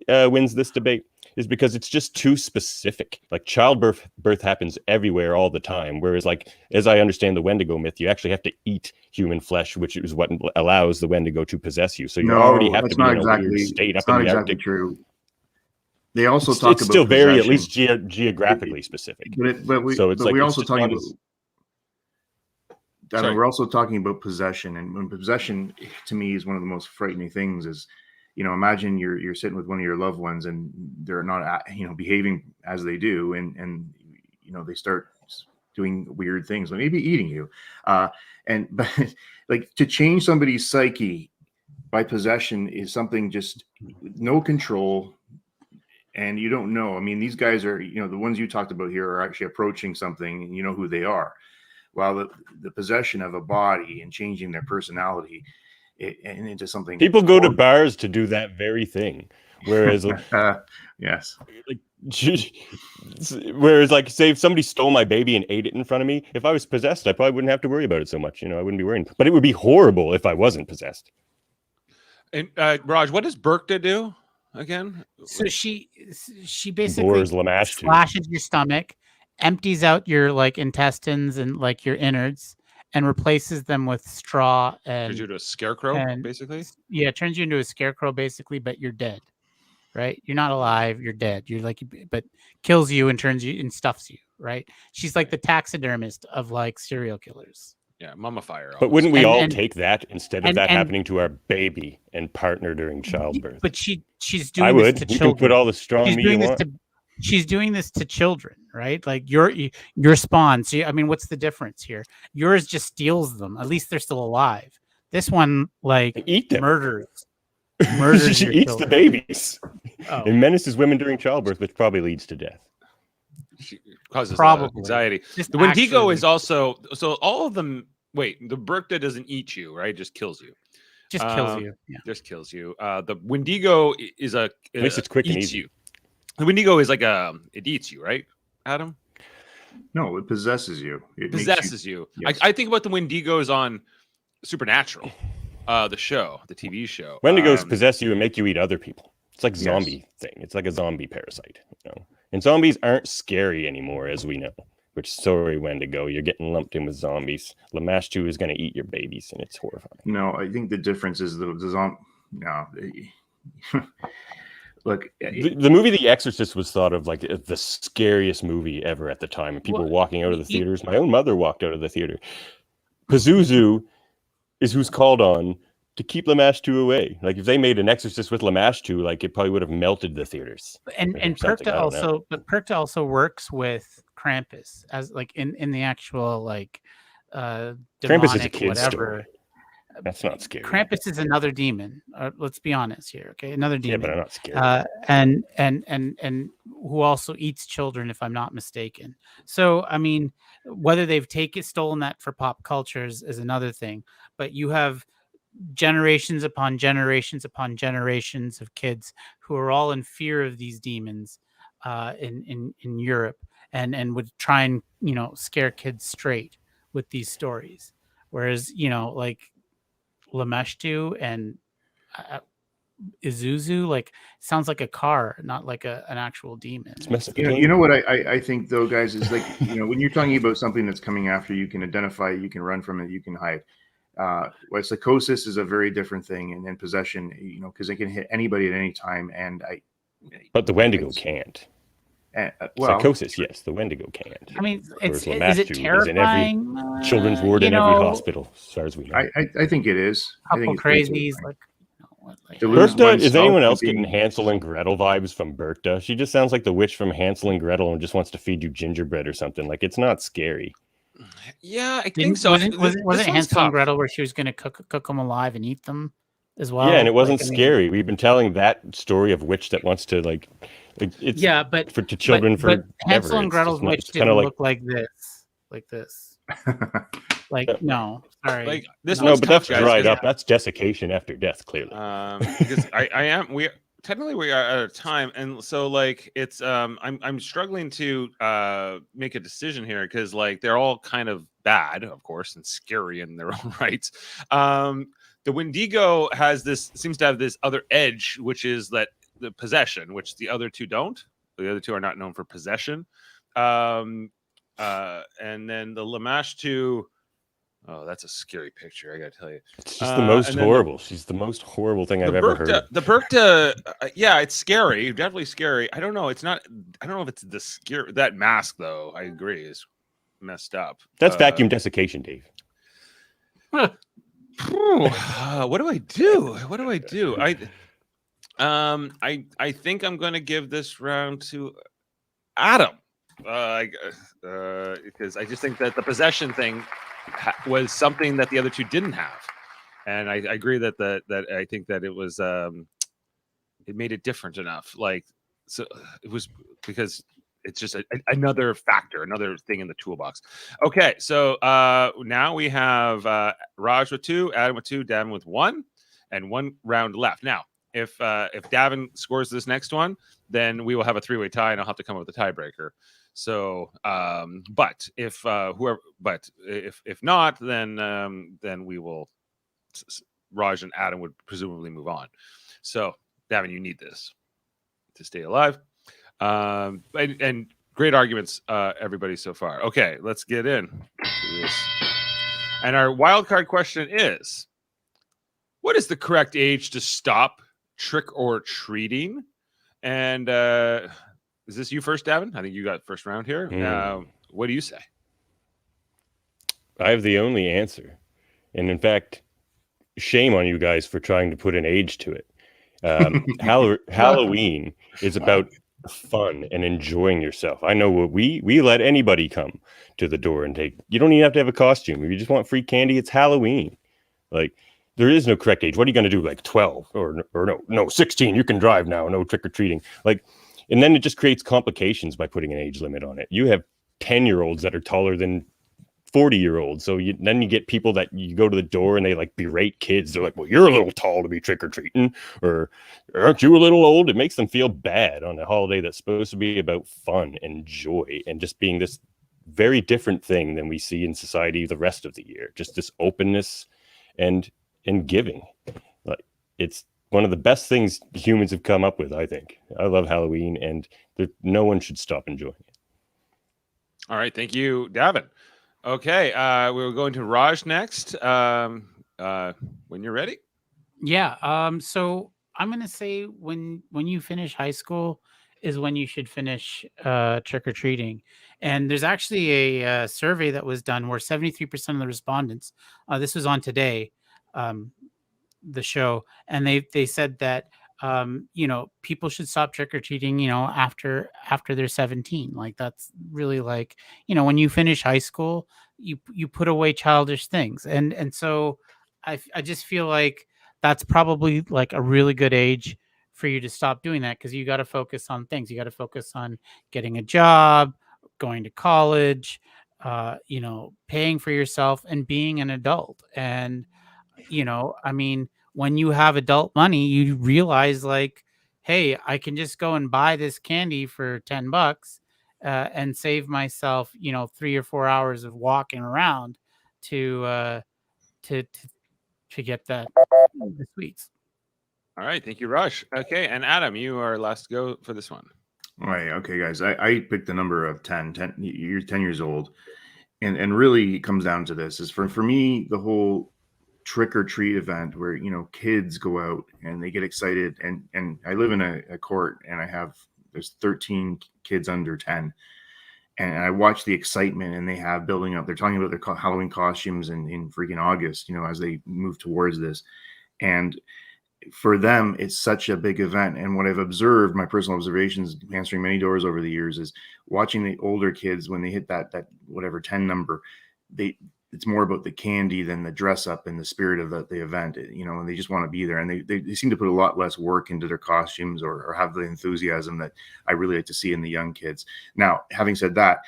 wins this debate is because it's just too specific. Like childbirth happens everywhere all the time. Whereas, like, as I understand the Wendigo myth, you actually have to eat human flesh, which is what allows the Wendigo to possess you. So you already have to be in a weird state up in the Arctic. True. They also it's talk about still very, possession. at least geographically specific. But we're also talking about. We're also talking about possession, and when possession, to me, is one of the most frightening things. Is, you know, imagine you're sitting with one of your loved ones, and they're not, behaving as they do, and they start doing weird things, like maybe eating you, but like to change somebody's psyche by possession is something just no control. And you don't know. I mean, these guys are, the ones you talked about here are actually approaching something, and you know who they are. While the possession of a body and changing their personality and into something. People go to bars to do that very thing. Whereas, yes. Whereas, like, say if somebody stole my baby and ate it in front of me, if I was possessed, I probably wouldn't have to worry about it so much. I wouldn't be worrying. But it would be horrible if I wasn't possessed. And Raj, what does Berkta do? Again, so she basically slashes your stomach, empties out your like intestines and like your innards, and replaces them with straw and turns you into a scarecrow, basically. Yeah, turns you into a scarecrow basically, but you're dead. right? You're not alive, you're dead. You're like, but kills you and turns you and stuffs you, right? She's like the taxidermist of like serial killers. Yeah, mummifier. But wouldn't we And- all and- take that instead of that happening to our baby and partner during childbirth? But she's I doing would. this to You children. can put all the straw She's meat you doing this want. to she's doing this to children, right? Like your spawn. So I mean, what's the difference here? Yours just steals them. At least they're still alive. This one like Eat them. murders She your eats children. the babies Oh. and menaces women during childbirth, which probably leads to death. She causes Probably. anxiety. Just The Wendigo actually- is also so all of them. Wait, the Berkta doesn't eat you, right? Just kills you. just kills you. Yeah. Just kills you. The Wendigo is a. At least it's quick and eats easy. you. The Wendigo is like it eats you, right, Adam? No, it possesses you. It makes Possesses you. Yes. I think about the Wendigos on Supernatural, the show, the TV show. Wendigos possess you and make you eat other people. It's like a Yes. zombie thing. It's like a zombie parasite. You know? And zombies aren't scary anymore, as we know. Which, sorry, Wendigo, you're getting lumped in with zombies. Lamashtu is going to eat your babies, and it's horrifying. No, I think the difference is the zombie. No, look, The movie The Exorcist was thought of like the scariest movie ever at the time. And people were walking out of the theaters. My own mother walked out of the theater. Pazuzu is who's called on to keep Lamashtu away. Like if they made an Exorcist with Lamashtu, like it probably would have melted the theaters. And something, I don't know. Perkta also works with Krampus as like in the actual like Krampus is a demonic kid's whatever. story. That's not scary. Krampus is another demon. Let's be honest here, okay? Another Yeah, demon. but I'm not scared. And who also eats children, if I'm not mistaken. So I mean, whether they've stolen that for pop culture is another thing. But you have generations upon generations upon generations of kids who are all in fear of these demons in Europe and would try and scare kids straight with these stories, whereas like Lamashtu and Isuzu like sounds like a car, not like an actual demon. You know what I think though, guys, is like when you're talking about something that's coming after you, can identify, you can run from it, you can hide. Psychosis is a very different thing, and then possession, because it can hit anybody at any time. But the Wendigo can't. Well, Psychosis, yes, the Wendigo can't. I mean, is Whereas it Lamashtu is in every terrifying? children's ward in every hospital, as far as we know. I think it is. I think Couple it's crazies, terrifying. like To lose Berkta, is oneself anyone and else being- getting Hansel and Gretel vibes from Berkta? She just sounds like the witch from Hansel and Gretel and just wants to feed you gingerbread or something. Like, it's not scary. Yeah, I think so. Wasn't This it one's Hansel tough. and Gretel where she was going to cook them alive and eat them as well? Yeah, and it wasn't Like, I mean, scary. We've been telling that story of witch that wants to like it's Yeah, but to children but for Hansel and It's Gretel's just not- witch it's kinda didn't like look like this. Like no, sorry. Like this no, one's but tough, that's guys, dried 'cause, up. That's desiccation after death, clearly. because we are out of time, and so like it's I'm struggling to make a decision here because like they're all kind of bad, of course, and scary in their own rights. The Wendigo seems to have this other edge, which is that the possession, which the other two don't. The other two are not known for possession. And then the Lamashtu. Oh, that's a scary picture. I gotta tell you. It's just the most and then horrible. She's the most horrible thing I've ever heard. The Berkta, yeah, it's scary. Definitely scary. I don't know. It's not. I don't know if it's the scare. That mask, though, I agree, is messed up. That's vacuum desiccation, Dave. What do I do? What do I do? I think I'm going to give this round to Adam, because I just think that the possession thing was something that the other two didn't have, and I agree that I think that it was it made it different enough. Like so, it was because it's just another factor, another thing in the toolbox. Okay, so now we have Raj with 2, Adam with 2, Davin with 1, and 1 round left. Now, if Davin scores this next one, then we will have a 3-way tie, and I'll have to come up with a tiebreaker. So, but if not, then we will. Raj and Adam would presumably move on. So, Davin, you need this to stay alive. And great arguments, everybody so far. Okay, let's get in to this. And our wild card question is: what is the correct age to stop trick or treating? And is this you first, Davan? I think you got first round here. What do you say? I have the only answer. And in fact, shame on you guys for trying to put an age to it. Halloween is about fun and enjoying yourself. I know what we let anybody come to the door and take. You don't even have to have a costume. If you just want free candy, it's Halloween. Like, there is no correct age. What are you going to do? Like 12 or no, 16. You can drive now. No trick or treating. Like, and then it just creates complications by putting an age limit on it. You have 10-year-olds that are taller than 40-year-olds. So then you get people that you go to the door and they like berate kids. They're like, well, you're a little tall to be trick-or-treating, or aren't you a little old? It makes them feel bad on a holiday that's supposed to be about fun and joy and just being this very different thing than we see in society the rest of the year. Just this openness and giving. Like, it's one of the best things humans have come up with, I think. I love Halloween, and no one should stop enjoying it. All right. Thank you, Davan. Okay, we're going to Raj next. When you're ready. Yeah. So I'm gonna say when you finish high school is when you should finish trick or treating. And there's actually a survey that was done where 73% of the respondents, this was on Today, the show, and they said that people should stop trick or treating, after they're 17. Like, that's really like, when you finish high school, you put away childish things. And so I just feel like that's probably like a really good age for you to stop doing that, because you got to focus on things. You got to focus on getting a job, going to college, paying for yourself and being an adult. And, I mean, when you have adult money, you realize like, hey, I can just go and buy this candy for $10 and save myself, 3 or 4 hours of walking around to get the sweets. All right. Thank you, Rush. Okay. And Adam, you are last to go for this one. All right. Okay, guys. I picked the number of 10. You're 10 years old. And really it comes down to this is for me, the whole trick or treat event where, kids go out and they get excited. And I live in a court and there's 13 kids under 10. And I watch the excitement and they have building up. They're talking about their Halloween costumes in freaking August, as they move towards this. And for them, it's such a big event. And what I've observed, my personal observations, answering many doors over the years, is watching the older kids when they hit that whatever 10 number, it's more about the candy than the dress up and the spirit of the event, and they just want to be there. And they seem to put a lot less work into their costumes or have the enthusiasm that I really like to see in the young kids. Now, having said that,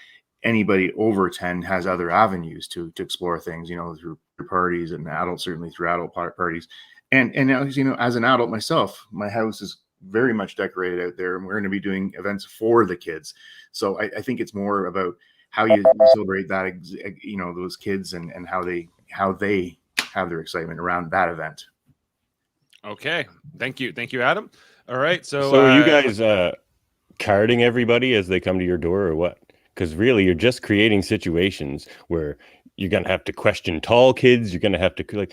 anybody over 10 has other avenues to explore things, through parties, and adults certainly through adult parties. And as an adult myself, my house is very much decorated out there, and we're going to be doing events for the kids. So I think it's more about how you celebrate that, those kids and how they have their excitement around that event. Okay. Thank you. Thank you, Adam. All right. So are you guys carding everybody as they come to your door or what? Because really you're just creating situations where you're going to have to question tall kids. You're going to have to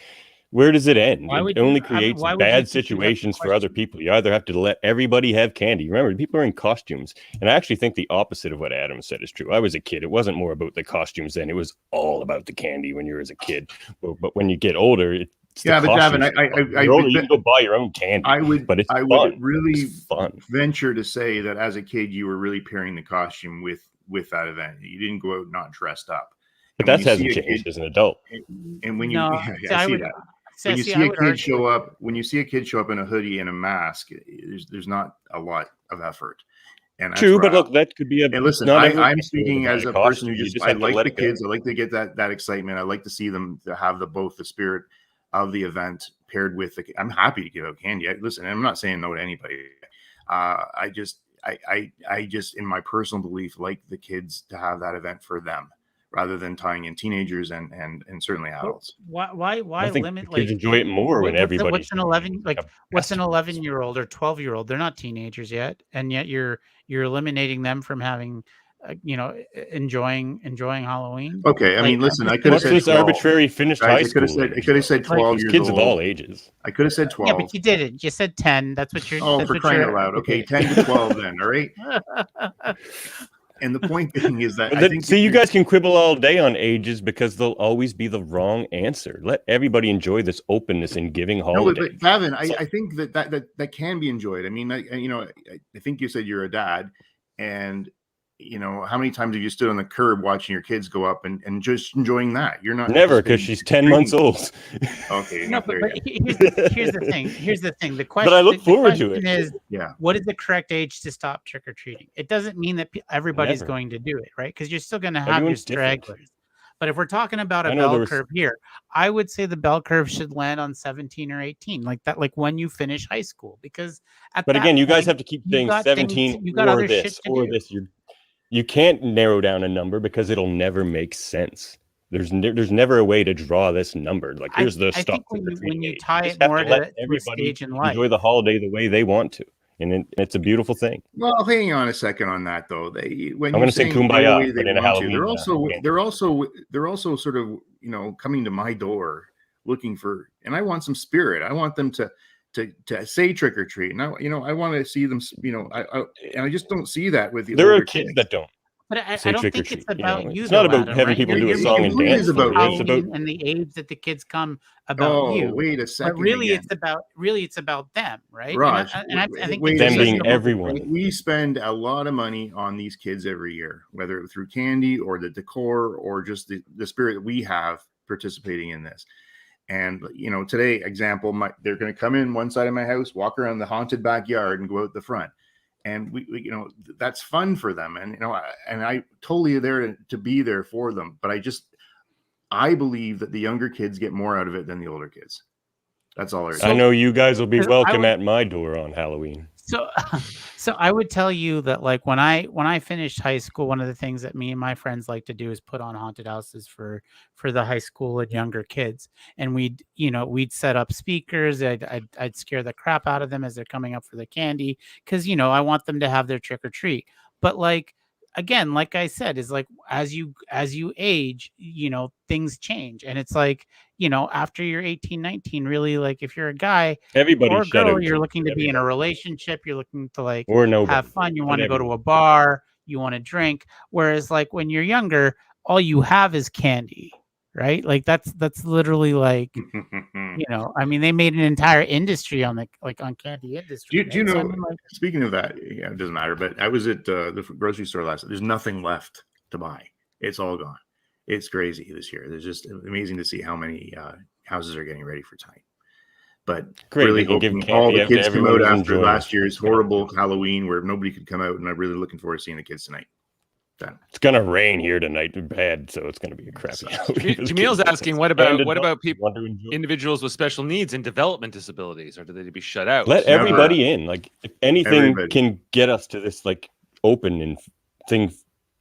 where does it end? It only creates bad situations for other people. You either have to let everybody have candy. Remember, people are in costumes. And I actually think the opposite of what Adam said is true. I was a kid. It wasn't more about the costumes then. It was all about the candy when you were as a kid. But when you get older, it's but Davan, you can go buy your own candy. I would really venture to say that as a kid, you were really pairing the costume with that event. You didn't go out not dressed up. But that hasn't changed as an adult. And when I see that. When you see a kid show up in a hoodie and a mask, there's not a lot of effort. And true, but look, that could be a. And listen, I'm speaking as a person who I like the kids. I like to get that excitement. I like to see them to have both the spirit of the event paired with I'm happy to give out candy. Listen, I'm not saying no to anybody. I just in my personal belief like the kids to have that event for them, rather than tying in teenagers and certainly adults. Why limit? Kids enjoy it more when everybody. What's an 11-year-old or 12-year-old? They're not teenagers yet, and yet you're eliminating them from having enjoying Halloween. Okay, I mean, listen, I could have What's said this 12. arbitrary finished Guys, high school? I could have said 12 There's years kids old. of all ages. I could have said 12. Yeah, but you didn't. You said 10. That's what you're. Oh, that's for what crying you're out loud. Okay, 10 to 12 then, all right? And the point being is that I think... See, you guys can quibble all day on ages because they'll always be the wrong answer. Let everybody enjoy this openness in giving holidays. No, but Gavin, I think that can be enjoyed. I mean, I think you said you're a dad, and how many times have you stood on the curb watching your kids go up and just enjoying that? You're not never, because she's 10 months old. Okay, no, but here's the thing. Here's the thing. The question. But I look forward to it. Is, yeah, what is the correct age to stop trick or treating? It doesn't mean that everybody's going to do it, right? Because you're still going to have your stragglers. But if we're talking about a bell curve here, I would say the bell curve should land on 17 or 18, like that, like when you finish high school. Because but again, you guys have to keep saying 17 or this or this. You can't narrow down a number because it'll never make sense. There's never a way to draw this number. Like here's the stuff. When you tie it more to a stage in life, enjoy the holiday the way they want to, and it's a beautiful thing. Well, hang on a second on that though. I'm going to say kumbaya, but in a Halloween. They're also sort of coming to my door looking for, and I want some spirit. I want them to say trick or treat. Now, I want to see them. I just don't see that with the. There are kids that don't. But I don't think it's about you. It's not about having people do a song and dance. It's about and the age that the kids come about you. Wait a second. But really, it's about them, right? Raj, and I think them being everyone. We spend a lot of money on these kids every year, whether through candy or the decor or just the spirit that we have participating in this. And today, example, they're going to come in one side of my house, walk around the haunted backyard, and go out the front. And we that's fun for them. And and I totally there to be there for them. But I believe that the younger kids get more out of it than the older kids. That's all there is. I know you guys will be welcome at my door on Halloween. So I would tell you that, like, when I finished high school, one of the things that me and my friends like to do is put on haunted houses for the high school and younger kids, and we'd set up speakers. I'd scare the crap out of them as they're coming up for the candy, because I want them to have their trick or treat. But like, again, like I said, is like as you age, things change, and it's like, after you're 18, 19, really, like if you're a guy or a girl, you're looking to be in a relationship, you're looking to have fun, you want to go to a bar, you want to drink. Whereas like when you're younger, all you have is candy, right? Like that's literally like, I mean, they made an entire industry on on candy industry. Do you know, speaking of that, it doesn't matter, but I was at the grocery store last night. There's nothing left to buy. It's all gone. It's crazy this year. There's just amazing to see how many houses are getting ready for tonight. But really hoping all the kids come out after last year's horrible Halloween where nobody could come out, and I'm really looking forward to seeing the kids tonight. Done. It's gonna rain here tonight, bad, so it's gonna be a crappy. Jamil's asking, what about people, individuals with special needs and development disabilities, or do they be shut out? Let everybody in. Like, if anything can get us to this like open and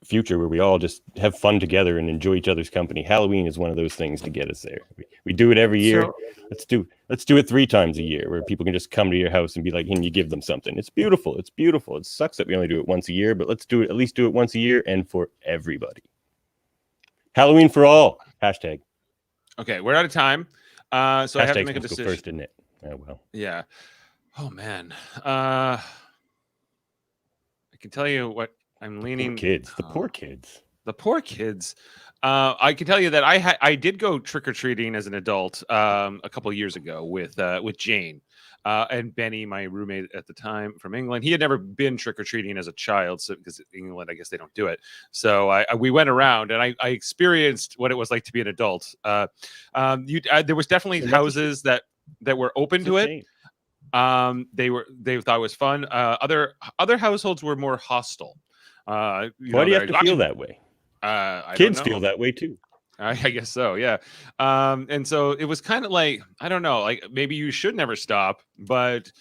future where we all just have fun together and enjoy each other's company. Halloween is one of those things to get us there. We do it every year. So, let's do it 3 times a year where people can just come to your house and be like, and you give them something. It's beautiful. It's beautiful. It sucks that we only do it once a year, but let's at least do it once a year and for everybody. Halloween for all. Hashtag. Okay, we're out of time. So hashtag I have to make a decision. First, didn't it? Oh well. Yeah. Oh man. I can tell you what I'm leaning. The poor kids. I can tell you that I did go trick or treating as an adult a couple of years ago with Jane and Benny, my roommate at the time from England. He had never been trick or treating as a child, so because in England, I guess they don't do it. So we went around and I experienced what it was like to be an adult. There was definitely houses that were open to it. They thought it was fun. Other households were more hostile. Why do you have to feel that way? Kids feel that way too. I guess so, yeah. And so it was kind of like, I don't know, like maybe you should never stop, but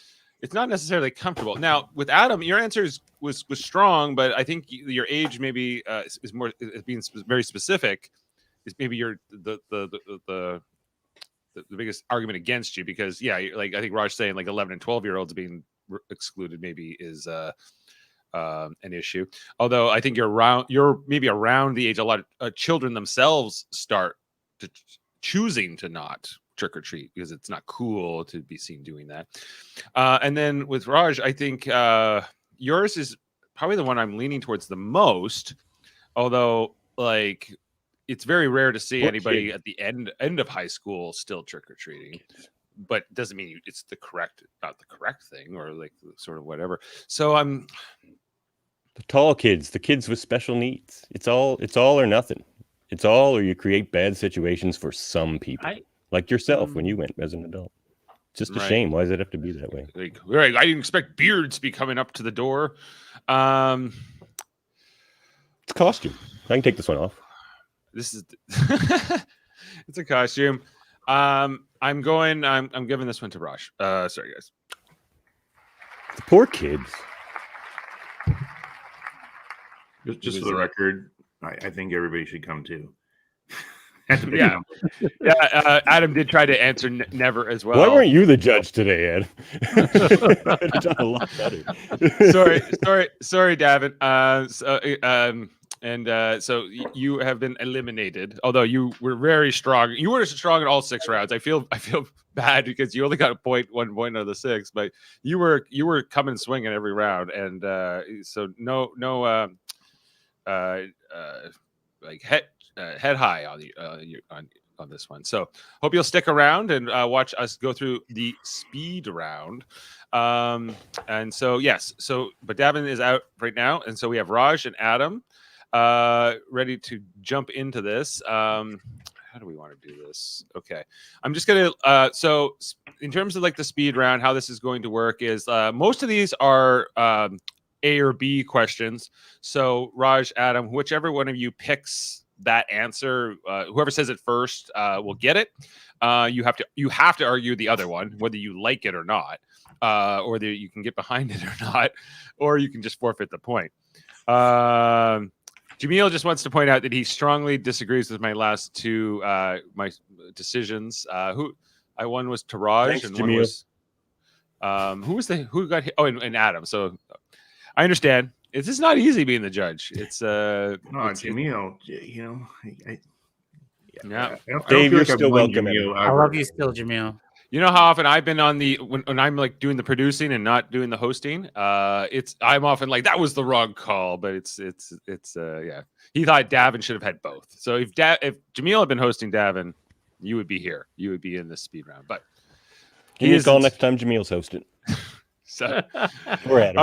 it's not necessarily comfortable. Now, with Adam, your answer was strong, but I think your age maybe is being very specific. Is maybe the biggest argument against you, because like I think Raj saying like 11 and 12-year-olds being excluded maybe is an issue. Although I think you're maybe around the age a lot of children themselves start to choosing to not trick or treat because it's not cool to be seen doing that. And then with Raj, I think yours is probably the one I'm leaning towards the most. Although, like, it's very rare to see anybody at the end of high school still trick or treating. But doesn't mean it's not the correct thing, or like sort of whatever. So I'm the tall kids, the kids with special needs. It's all or nothing. It's all, or you create bad situations for some people, like yourself when you went as an adult. It's just a shame. Why does it have to be that way? Like, right, I didn't expect beards to be coming up to the door. It's a costume. I can take this one off. This is it's a costume. I'm giving this one to Raj. Sorry, guys. The poor kids. Just for the record, I think everybody should come too. Yeah. Adam did try to answer never as well. Why weren't you the judge today, Ed? I'd have done a lot better. sorry, Davan. So you have been eliminated. Although you were very strong. You were strong in all 6 rounds. I feel bad because you only got 1 point out of the 6, but you were coming swinging every round, and so no like head high on this one. So hope you'll stick around and watch us go through the speed round. And so yes, but Davan is out right now, and so we have Raj and Adam ready to jump into this. How do we want to do this? Okay, I'm just gonna so in terms of like the speed round, how this is going to work is most of these are A or B questions. So Raj, Adam, whichever one of you picks that answer, whoever says it first will get it. You have to argue the other one, whether you like it or not, or that you can get behind it or not, or you can just forfeit the point. Jamil just wants to point out that he strongly disagrees with my last 2 my decisions. One was to Raj. Thanks, and Jamil. one was who got hit? Oh, and Adam. So I understand. This is not easy being the judge. It's Jamil, yeah. Dave, you're still welcome. I love you still, Jamil. You know how often I've been on when I'm like doing the producing and not doing the hosting. I'm often like that was the wrong call, but it's yeah. He thought Davan should have had both. So if Jamil had been hosting Davan, you would be here. You would be in this speed round. But he is call next time Jamil's hosting. So we're at him.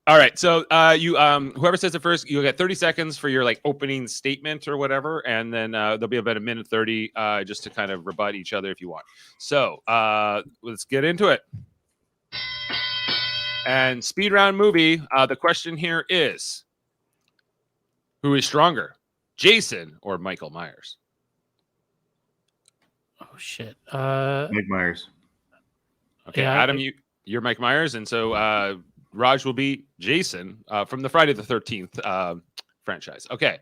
All right. So you whoever says it first, you'll get 30 seconds for your like opening statement or whatever, and then there'll be about 1:30 just to kind of rebut each other if you want. So let's get into it. And speed round movie. The question here is, who is stronger, Jason or Michael Myers? Oh shit. Mike Myers. Okay, yeah, Adam, you're Mike Myers, and so Raj will be Jason from the Friday the 13th franchise. Okay.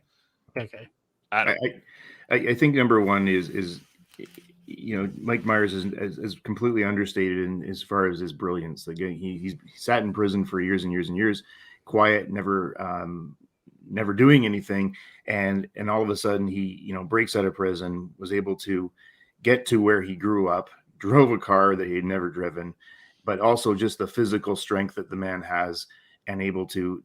Adam. I think number one is Mike Myers is completely understated in as far as his brilliance. Like he sat in prison for years and years and years, quiet, never doing anything, and all of a sudden he breaks out of prison, was able to get to where he grew up, drove a car that he had never driven, but also just the physical strength that the man has, and able to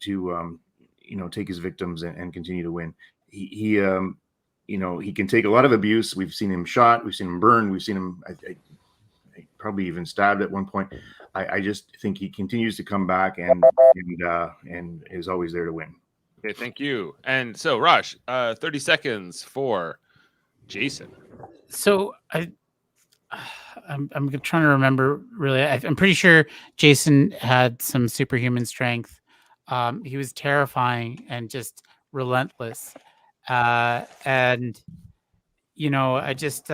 take his victims and continue to win. He can take a lot of abuse. We've seen him shot, we've seen him burned, we've seen him I probably even stabbed at one point. I just think he continues to come back and is always there to win. Okay, thank you. And so Raj, 30 seconds for Jason. So I'm trying to remember. Really, I'm pretty sure Jason had some superhuman strength. He was terrifying and just relentless. And I just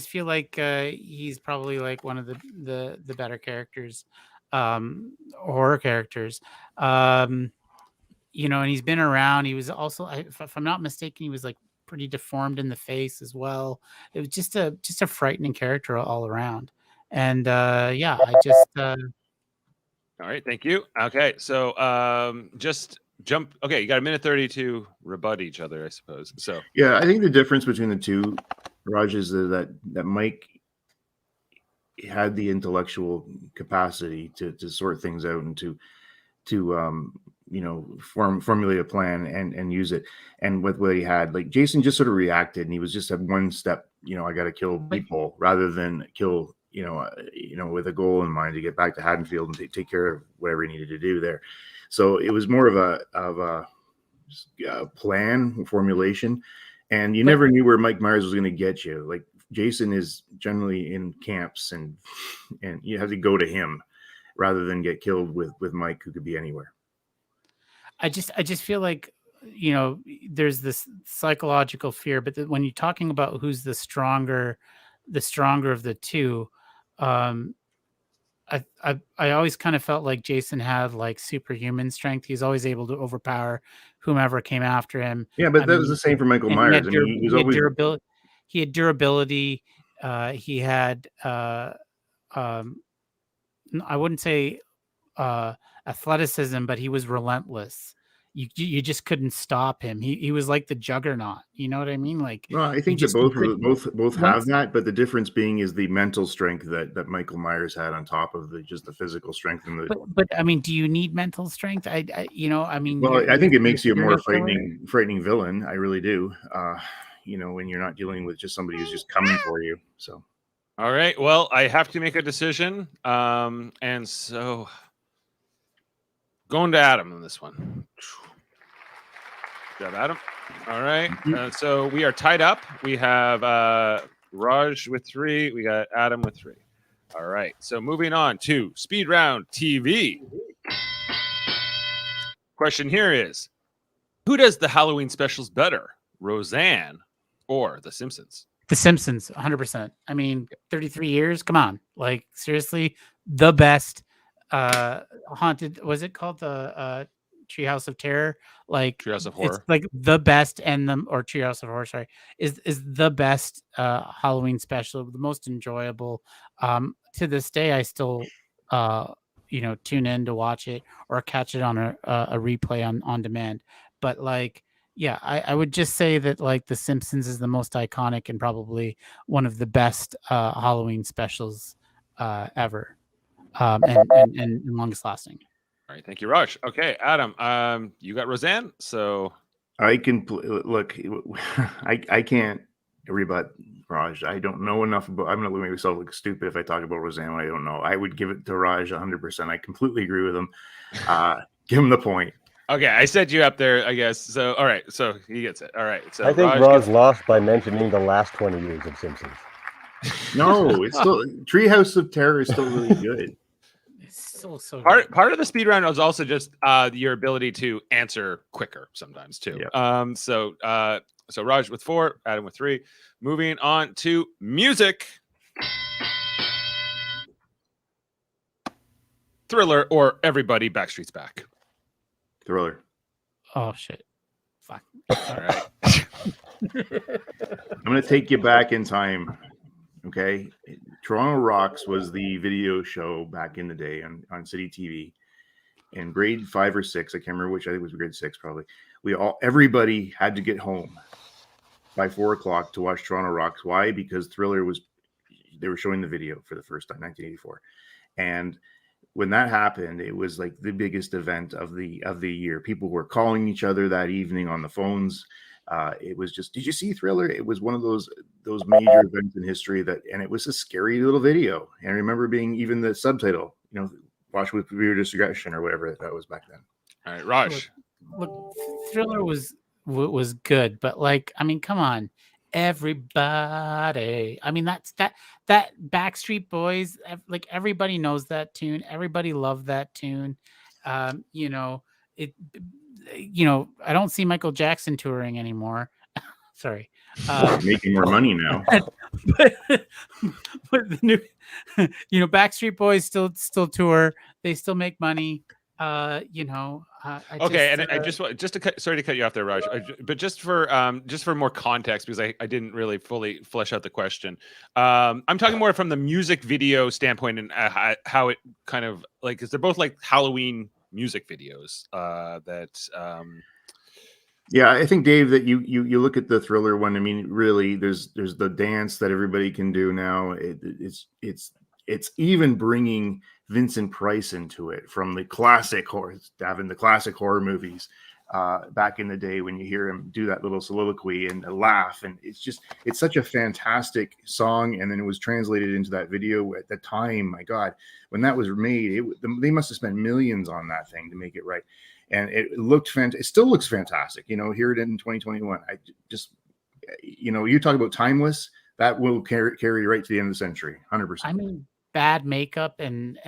feel like he's probably like one of the better characters, horror characters. And he's been around. He was also, if I'm not mistaken, he was like pretty deformed in the face as well. It was just a frightening character all around. And I just All right, thank you. Okay, so just jump. Okay, you got a minute 30 to rebut each other, I suppose. So yeah, I think the difference between the two, Raj, is that Mike had the intellectual capacity to sort things out and to formulate a plan and use it. And with what he had, like Jason just sort of reacted, and he was just at one step. I got to kill people rather than kill. With a goal in mind to get back to Haddonfield and take care of whatever he needed to do there. So it was more of a plan formulation, and you never knew where Mike Myers was going to get you. Like Jason is generally in camps, and you have to go to him rather than get killed with Mike, who could be anywhere. I just feel like, there's this psychological fear, but when you're talking about who's the stronger of the two, I always kind of felt like Jason had like superhuman strength. He's always able to overpower whomever came after him. Yeah, but that was the same for Michael Myers. He had durability. He had durability. He had I wouldn't say athleticism, but he was relentless. You just couldn't stop him. He was like the juggernaut. You know what I mean? Like, well, I think that both have that, but the difference being is the mental strength that Michael Myers had on top of just the physical strength. But I mean, do you need mental strength? I think it makes you a more frightening villain. I really do. When you're not dealing with just somebody who's just coming for you. So, all right. Well, I have to make a decision, and so going to Adam on this one. Got Adam. All right. So we are tied up. We have Raj with 3. We got Adam with 3. All right. So moving on to Speed Round TV. Question here is, who does the Halloween specials better, Roseanne or The Simpsons? The Simpsons, 100%. I mean, 33 years. Come on. Like, seriously, the best haunted. Was it called the Treehouse of Terror? Like Treehouse of Horror. It's like the best, or Treehouse of Horror. Sorry, is the best Halloween special, the most enjoyable. To this day, I still tune in to watch it or catch it on a replay on demand. But like, yeah, I would just say that like The Simpsons is the most iconic and probably one of the best Halloween specials ever, and longest lasting. All right, thank you, Raj. Okay, Adam, you got Roseanne, so I can look. I can't rebut Raj. I don't know enough about. I'm going to make myself look stupid if I talk about Roseanne when I don't know. I would give it to Raj 100%. I completely agree with him. Give him the point. Okay, I set you up there, I guess. So, all right, so he gets it. All right, so I think Raj lost by mentioning the last 20 years of Simpsons. No, it's still Treehouse of Terror is still really good. So part of the speed round was also just your ability to answer quicker sometimes too. Yep. So Raj with 4, Adam with 3. Moving on to music. Thriller or Everybody Backstreet's Back? Thriller. Oh shit. Fuck. All right. I'm going to take you back in time. Okay. Toronto Rocks was the video show back in the day on City TV. In grade 5 or 6, I can't remember which. I think it was grade 6 probably. Everybody had to get home by 4 o'clock to watch Toronto Rocks. Why? Because Thriller they were showing the video for the first time, 1984. And when that happened, it was like the biggest event of the year. People were calling each other that evening on the phones. It was just, did you see Thriller? It was one of those major events in history and it was a scary little video. And I remember being even the subtitle, watch with viewer discretion or whatever that was back then. All right, Raj. Look, Thriller was good, but like, I mean, come on, everybody. I mean, that Backstreet Boys, like everybody knows that tune. Everybody loved that tune. I don't see Michael Jackson touring anymore. Sorry. Making more money now. but the new, Backstreet Boys still tour. They still make money. Okay, and I just to cut, sorry to cut you off there, Raj, but just for more context, because I didn't really fully flesh out the question. I'm talking more from the music video standpoint and how it kind of like, because they're both like Halloween music videos. Yeah, I think, Dave, that you look at the Thriller one. I mean, really, there's the dance that everybody can do now. It's even bringing Vincent Price into it from the classic horror, Davin, the classic horror movies back in the day, when you hear him do that little soliloquy and laugh, and it's such a fantastic song. And then it was translated into that video at the time. My God, when that was made, they must have spent millions on that thing to make it right. And it looked fantastic. It still looks fantastic. Hear it in 2021. I just, you talk about timeless. That will carry right to the end of the century, 100%. I mean, bad makeup and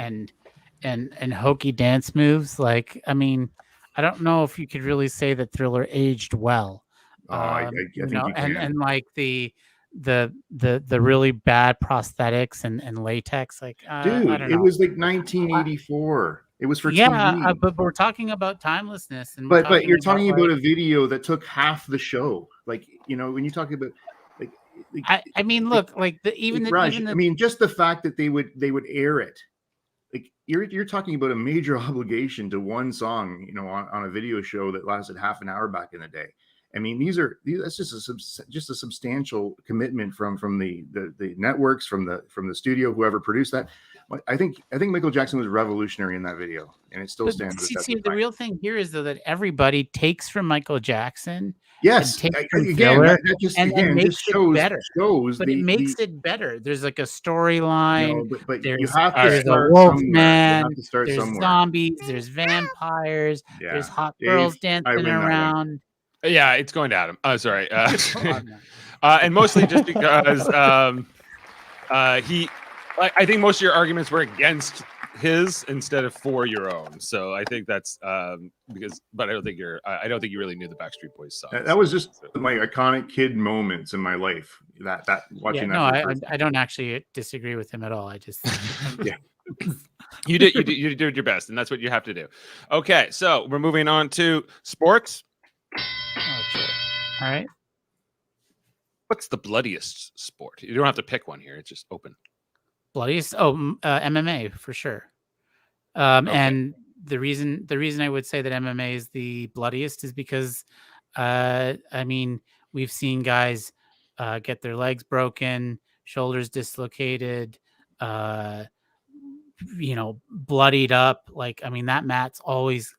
hokey dance moves. Like, I mean, I don't know if you could really say that Thriller aged well. I think you can. And like the really bad prosthetics and latex. Like, dude, I don't know. It was like 1984. It was for TV. But we're talking about timelessness, and but you're talking about a video that took half the show. Like, when you talk about like I mean, look, like I mean, just the fact that they would air it. Like, you're talking about a major obligation to one song, on a video show that lasted half an hour back in the day. I mean, that's just a substantial commitment from the networks, from the studio, whoever produced that. I think Michael Jackson was revolutionary in that video, and it still stands. See, the real thing here is, though, that everybody takes from Michael Jackson. Yes, and that makes shows it better. But it makes it better. There's like a storyline. But there's you have to start a wolf somewhere. man. There's somewhere. Zombies. There's vampires. There's hot girls dancing around. Yeah, it's going to Adam. Oh, sorry. And mostly just because I think most of your arguments were against his instead of for your own. So I think that's but I don't think you really knew the Backstreet Boys song. That was just my iconic kid moments in my life. That watching that. No, I don't actually disagree with him at all. I just yeah. You did your best, and that's what you have to do. Okay, so we're moving on to sports. Oh, sure. All right. What's the bloodiest sport? You don't have to pick one here. It's just open. Bloodiest? Oh, MMA for sure. Okay. And the reason I would say that MMA is the bloodiest is because, I mean, we've seen guys get their legs broken, shoulders dislocated, bloodied up. Like, I mean, that mat's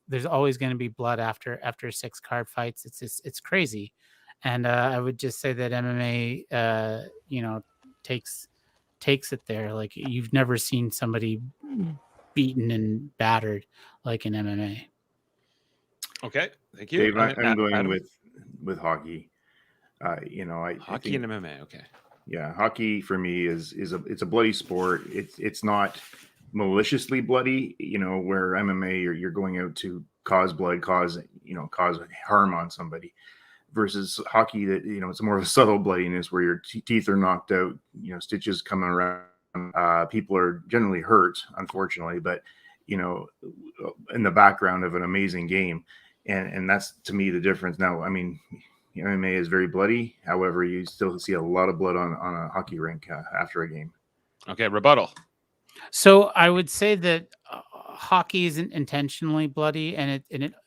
there's always going to be blood after 6 card fights. It's crazy. And I would just say that MMA, takes it there. Like, you've never seen somebody beaten and battered like in MMA. Okay, thank you. Dave, I'm going with hockey. Hockey and MMA. Okay. Yeah, hockey for me it's a bloody sport. It's not maliciously bloody, where MMA you're going out to cause blood, cause harm on somebody, versus hockey that it's more of a subtle bloodiness where your teeth are knocked out, stitches coming around, people are generally hurt, unfortunately, but in the background of an amazing game, and that's to me the difference. Now, I mean, MMA is very bloody, however, you still see a lot of blood on a hockey rink after a game. Okay, rebuttal. So I would say that hockey isn't intentionally bloody, and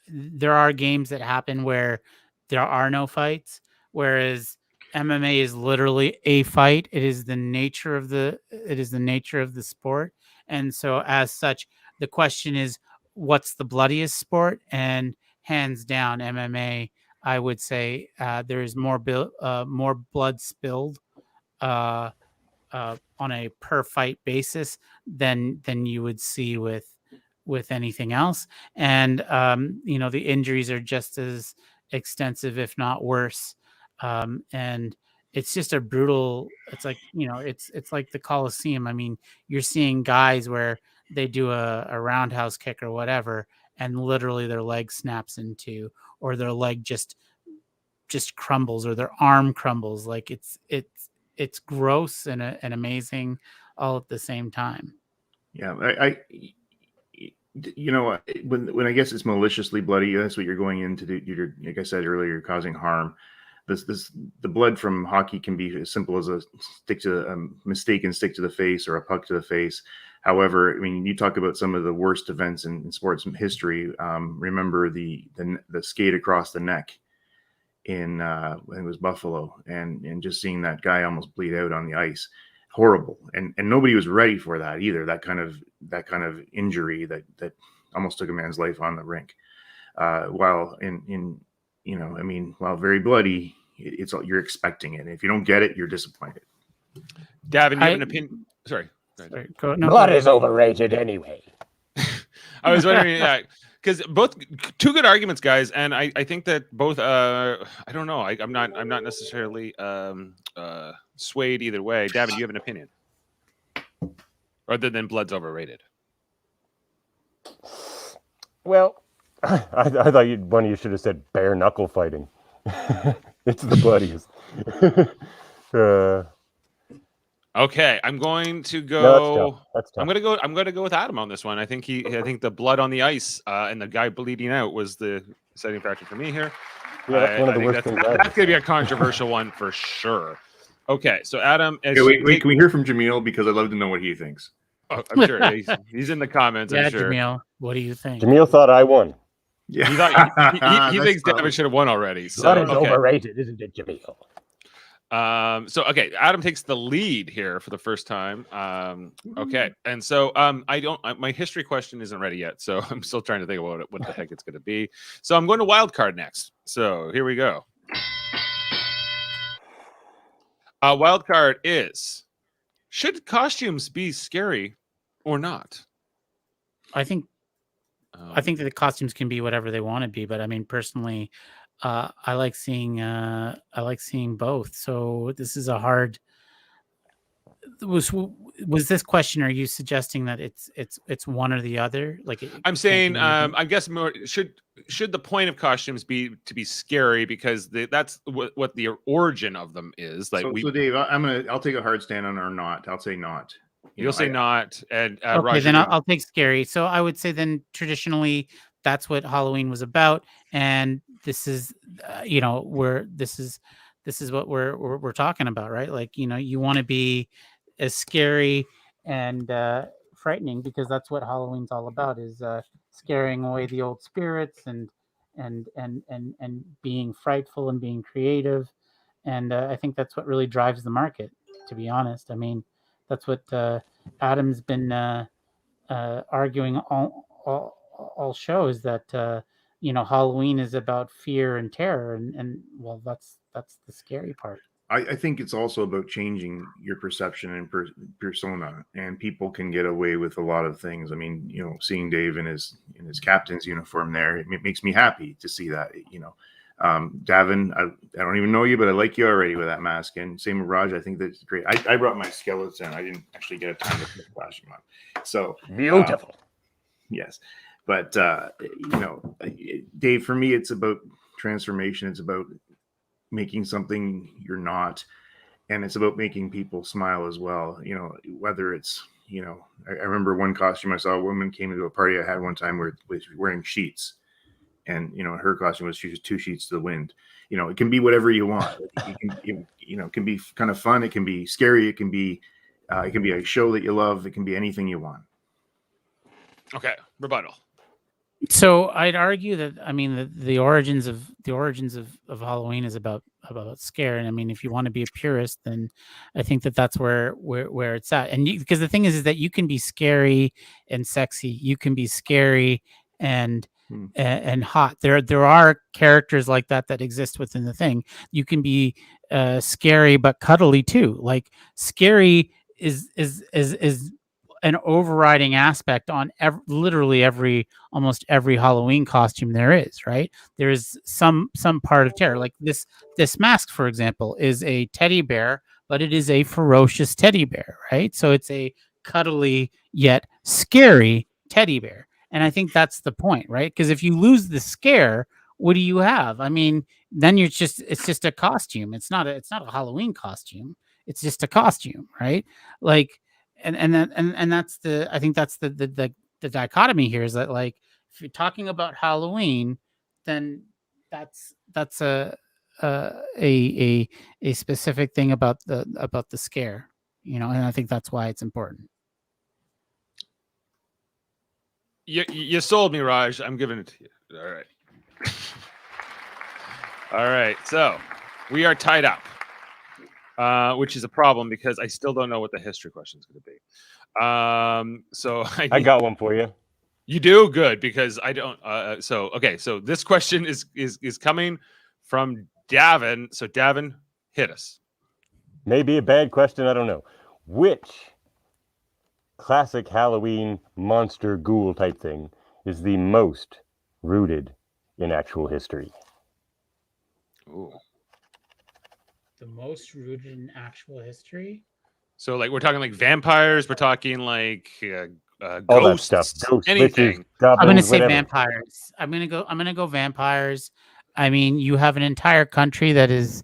there are games that happen where there are no fights, whereas MMA is literally a fight. It is the nature of the sport, and so as such, the question is, what's the bloodiest sport? And hands down, MMA. I would say there is more blood spilled on a per fight basis than you would see with anything else, and the injuries are just as extensive, if not worse, and it's just a brutal. It's like it's like the Coliseum. I mean, you're seeing guys where they do a roundhouse kick or whatever, and literally their leg snaps in two, or their leg just crumbles, or their arm crumbles. Like it's gross and amazing all at the same time. Yeah, You know, when I guess it's maliciously bloody, that's what you're going into. You're, like I said earlier, you're causing harm. The blood from hockey can be as simple as a mistaken stick to the face or a puck to the face. However, I mean, you talk about some of the worst events in sports history. Remember the skate across the neck in it was Buffalo, and just seeing that guy almost bleed out on the ice, horrible. And nobody was ready for that either. That kind of injury that almost took a man's life on the rink. While while very bloody, it's you're expecting it. And if you don't get it, you're disappointed. Davin, you have an opinion? Sorry. Blood is overrated anyway. I was wondering, because both two good arguments, guys, and I think that both. I don't know. I'm not necessarily swayed either way. Davin, do you have an opinion? Other than blood's overrated. Well, I thought one of you should have said bare knuckle fighting. It's the bloodiest. Okay, I'm going to go. No, that's tough. I'm going to go with Adam on this one. I think the blood on the ice and the guy bleeding out was the deciding factor for me here. Yeah, that's one of the worst things. That's going to be a controversial one for sure. Okay, so Adam, wait, can we hear from Jamil, because I'd love to know what he thinks. Oh, I'm sure he's in the comments. Yeah, I'm sure. Jamil, what do you think? Jamil thought I won. Yeah, he thinks Davin should have won already. So, blood is overrated, isn't it, Jamil? Okay, Adam takes the lead here for the first time. Okay, and so my history question isn't ready yet, so I'm still trying to think about what the heck it's going to be. So I'm going to wild card next. So here we go. Wild card is: should costumes be scary or not? I think that the costumes can be whatever they want to be, but I mean, personally, I like seeing both. So this is a hard. Was this question? Are you suggesting that it's one or the other? Like I'm saying, I guess more should the point of costumes be to be scary, because that's what the origin of them is. Like, so Dave, I'll take a hard stand on or not. I'll say not. You'll say not, and okay, Roger, then I'll take scary. So I would say then traditionally that's what Halloween was about, and this is this is what we're talking about, right? Like, you want to be as scary and frightening, because that's what Halloween's all about, is scaring away the old spirits and being frightful and being creative. And I think that's what really drives the market, to be honest. I mean, that's what Adam's been arguing all shows, that Halloween is about fear and terror, and well, that's the scary part. I think it's also about changing your perception and persona, and people can get away with a lot of things. I mean, seeing Dave in his captain's uniform there, it makes me happy to see that. Davin, I don't even know you, but I like you already with that mask. And same with Raj. I think that's great. I brought my skeleton. I didn't actually get a time to put the costume on. So beautiful. Yes. But, Dave, for me, it's about transformation. It's about making something you're not. And it's about making people smile as well. Whether it's, I remember one costume I saw, a woman came into a party I had one time where was wearing sheets. And, her costume was two sheets to the wind. It can be whatever you want. It can be kind of fun. It can be scary. It can be a show that you love. It can be anything you want. Okay, rebuttal. So I'd argue that, I mean, the origins of Halloween is about scare. And I mean, if you want to be a purist, then I think that's where it's at. And because the thing is that you can be scary and sexy. You can be scary and hot. There are characters like that exist within the thing. You can be scary but cuddly too. Like, scary is an overriding aspect on almost every Halloween costume there is, right? There is some part of terror. Like this mask, for example, is a teddy bear, but it is a ferocious teddy bear, right? So it's a cuddly yet scary teddy bear. And I think that's the point, right? Because if you lose the scare, what do you have? I mean, then it's just a costume. It's not a Halloween costume. It's just a costume, right? Like, and that's I think that's the dichotomy here is that, like, if you're talking about Halloween, then that's a specific thing about the scare, and I think that's why it's important. You sold me, Raj. I'm giving it to you. All right. All right. So we are tied up, which is a problem because I still don't know what the history question is going to be. So I got one for you. You do? Good, because I don't. So this question is coming from Davan. So Davan, hit us. Maybe a bad question. I don't know. Which classic Halloween monster ghoul type thing is the most rooted in actual history? Ooh. The most rooted in actual history? So, like, we're talking like vampires. We're talking like all ghosts, that stuff. Ghosts, anything. witches, goblins, I'm going to say whatever. vampires. I'm going to go vampires. I mean, you have an entire country that is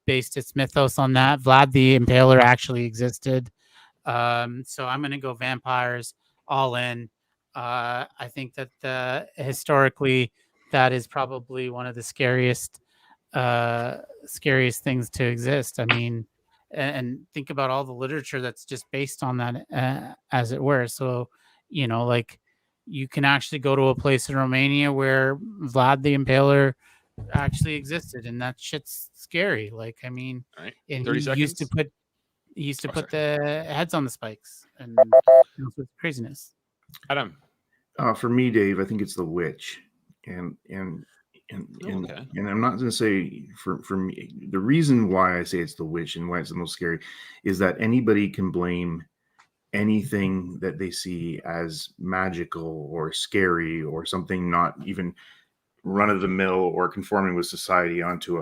based its mythos on that. Vlad the Impaler actually existed. So I'm going to go vampires all in. I think that historically that is probably one of the scariest things to exist. I mean, and think about all the literature that's just based on that, as it were. So, like, you can actually go to a place in Romania where Vlad the Impaler actually existed, and that shit's scary. Like, I mean, right. and 30 he seconds? used to put the heads on the spikes and craziness. Adam. For me, Dave, I think it's the witch, and I'm not going to say for me. The reason why I say it's the witch and why it's the most scary is that anybody can blame anything that they see as magical or scary or something not even run of the mill or conforming with society onto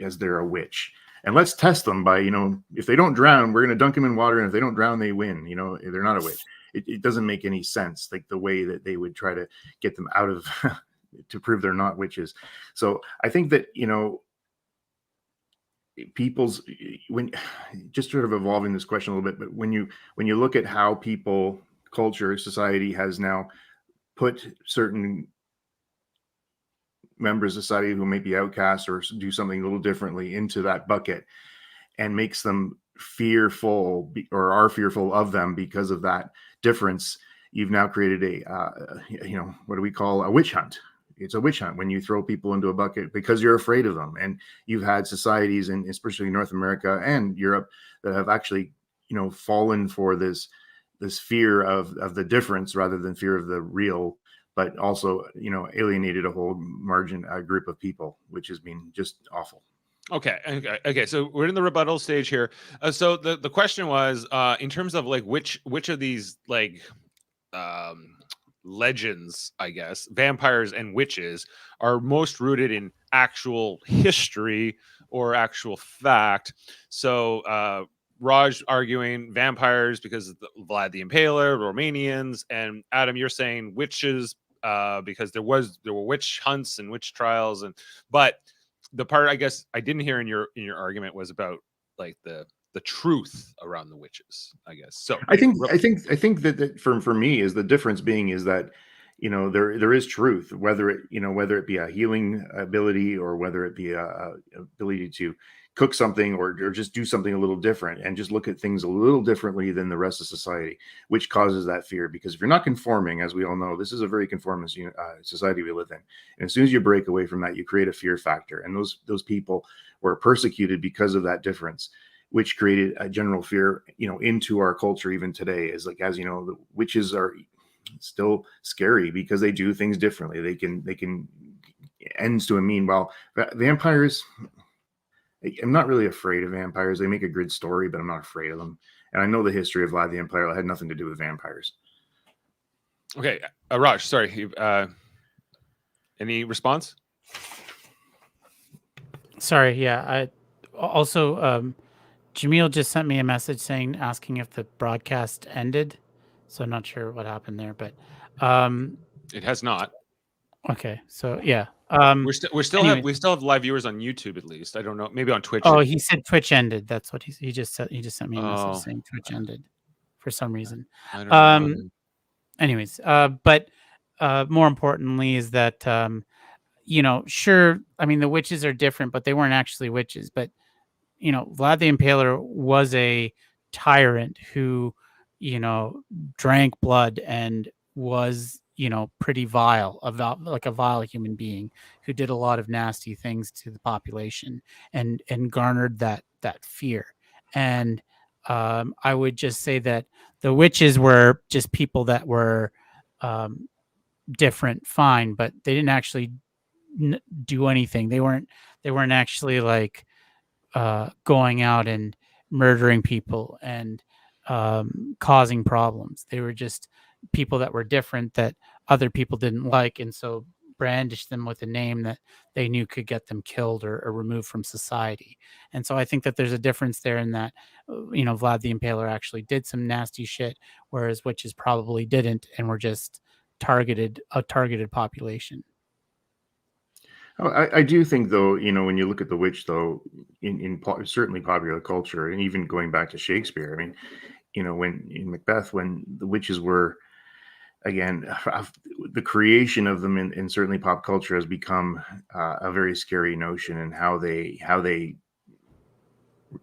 as they're a witch. And let's test them by, if they don't drown, we're going to dunk them in water. And if they don't drown, they win. They're not a witch. It doesn't make any sense, like the way that they would try to get them out of to prove they're not witches. So I think that, when just sort of evolving this question a little bit, but when you look at how people, culture, society has now put certain members of society who may be outcast or do something a little differently into that bucket and makes them fearful or are fearful of them because of that difference, you've now created what do we call a witch hunt? It's a witch hunt when you throw people into a bucket because you're afraid of them. And you've had societies, and especially North America and Europe, that have actually, fallen for this fear of the difference rather than fear of the real, but also, alienated a whole group of people, which has been just awful. Okay. So we're in the rebuttal stage here. So the question was, in terms of like which of these like legends, I guess, vampires and witches are most rooted in actual history or actual fact. So Raj arguing vampires because of Vlad the Impaler, Romanians, and Adam, you're saying witches because there were witch hunts and witch trials, but the part I guess I didn't hear in your argument was about like the truth around the witches, I guess. So I think that for me is the difference being is that there is truth, whether it be a healing ability or whether it be a ability to cook something or just do something a little different and just look at things a little differently than the rest of society, which causes that fear. Because if you're not conforming, as we all know, this is a very conformist society we live in. And as soon as you break away from that, you create a fear factor. And those people were persecuted because of that difference, which created a general fear, into our culture even today. Is like, as you know, the witches are still scary because they do things differently. They can ends to a mean. Well, vampires, I'm not really afraid of vampires. They make a good story, but I'm not afraid of them. And I know the history of Vlad the Impaler had nothing to do with vampires. Okay, Raj, sorry. Any response? Sorry, yeah. I also Jamil just sent me a message asking if the broadcast ended. So I'm not sure what happened there, but it has not. Okay, so yeah. We still have live viewers on YouTube at least. I don't know, maybe on Twitch. Oh, he said Twitch ended. That's what he just said. He just sent me a message saying Twitch ended for some reason. I don't know. anyways, but more importantly is that sure, I mean the witches are different, but they weren't actually witches. But Vlad the Impaler was a tyrant who drank blood and was pretty vile, like a vile human being who did a lot of nasty things to the population and garnered that fear. And I would just say that the witches were just people that were different, fine, but they didn't actually do anything. They weren't actually like going out and murdering people and causing problems. They were just people that were different that other people didn't like, and so brandished them with a name that they knew could get them killed or removed from society. And so I think that there's a difference there in that Vlad the Impaler actually did some nasty shit, whereas witches probably didn't and were just targeted population. I do think, though, when you look at the witch, though, in certainly popular culture, and even going back to Shakespeare, I mean, when in Macbeth, when the witches were, again, the creation of them in certainly pop culture has become a very scary notion, and how they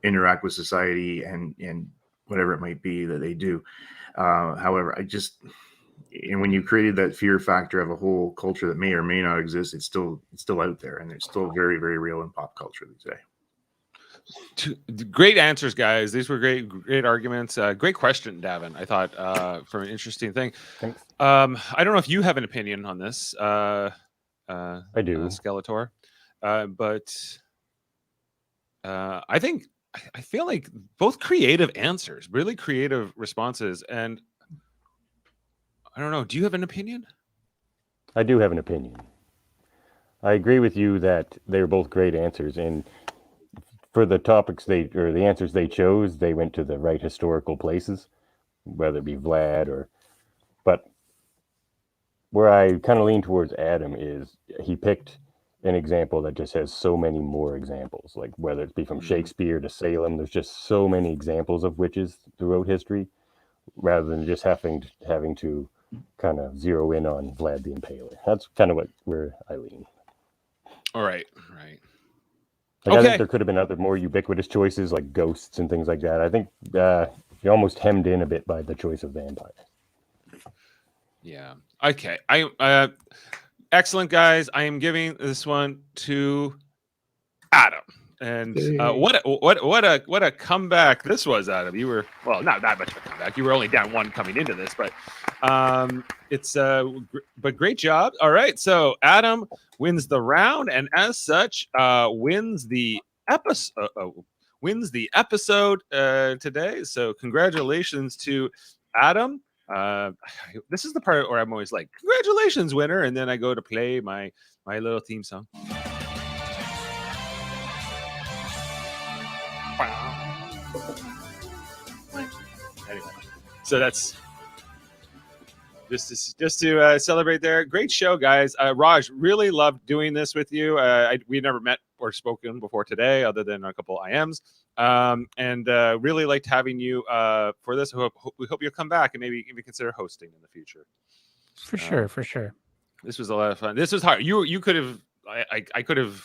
interact with society and whatever it might be that they do. However, and when you created that fear factor of a whole culture that may or may not exist, it's still out there, and it's still very, very real in pop culture these days. Great answers, guys. These were great arguments. Great question, Davan. I thought for an interesting thing. Thanks. I don't know if you have an opinion on this. I do, Skeletor, but I feel like both creative answers, really creative responses, and I don't know. Do you have an opinion? I do have an opinion. I agree with you that they were both great answers, and for the topics the answers they chose, they went to the right historical places, whether it be Vlad but where I kind of lean towards Adam is he picked an example that just has so many more examples, like whether it be from Shakespeare to Salem, there's just so many examples of witches throughout history, rather than just having to kind of zero in on Vlad the Impaler. That's kind of where I lean. All right. Like, okay. I think there could have been other more ubiquitous choices like ghosts and things like that. I think you're almost hemmed in a bit by the choice of vampire. Yeah. Okay. Excellent, guys. I am giving this one to Adam. And what a comeback this was, Adam. You were, well, not that much of a comeback. You were only down one coming into this, but but great job. All right, so Adam wins the round, and as such, wins the episode today. So congratulations to Adam. This is the part where I'm always like, congratulations, winner, and then I go to play my little theme song. Anyway, so that's just to celebrate there. Great show, guys. Raj, really loved doing this with you. We never met or spoken before today, other than a couple IMs, and really liked having you for this. We hope you'll come back and maybe even consider hosting in the future. For sure. This was a lot of fun. This was hard. You could have. I could have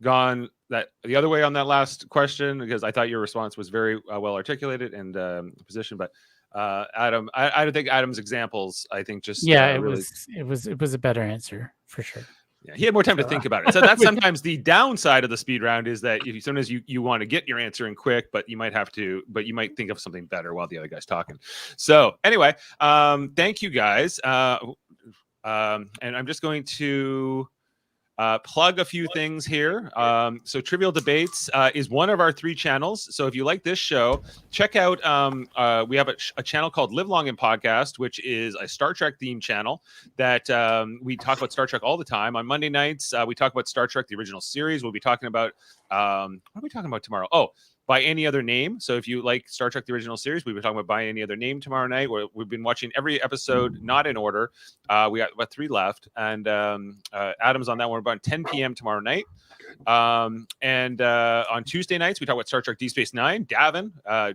gone that the other way on that last question, because I thought your response was very well articulated and positioned. But Adam, I don't think Adam's examples. I think just it was a better answer for sure. Yeah, he had more time to think about it. So that's sometimes the downside of the speed round is that sometimes you want to get your answer in quick, but you might think of something better while the other guy's talking. So anyway, thank you guys. And I'm just going to plug a few things here. So Trivial Debates is one of our 3 channels. So if you like this show, check out, we have a channel called Live Long and Podcast, which is a Star Trek themed channel that we talk about Star Trek all the time. On Monday nights, we talk about Star Trek, the original series. We'll be talking about What are we talking about tomorrow? Oh, By Any Other Name. So if you like Star Trek the original series, we've been talking about By Any Other Name tomorrow night. We've been watching every episode, not in order. We got about 3 left, and Adam's on that one about 10 p.m. tomorrow night. And on Tuesday nights, we talk about Star Trek Deep Space Nine. Davan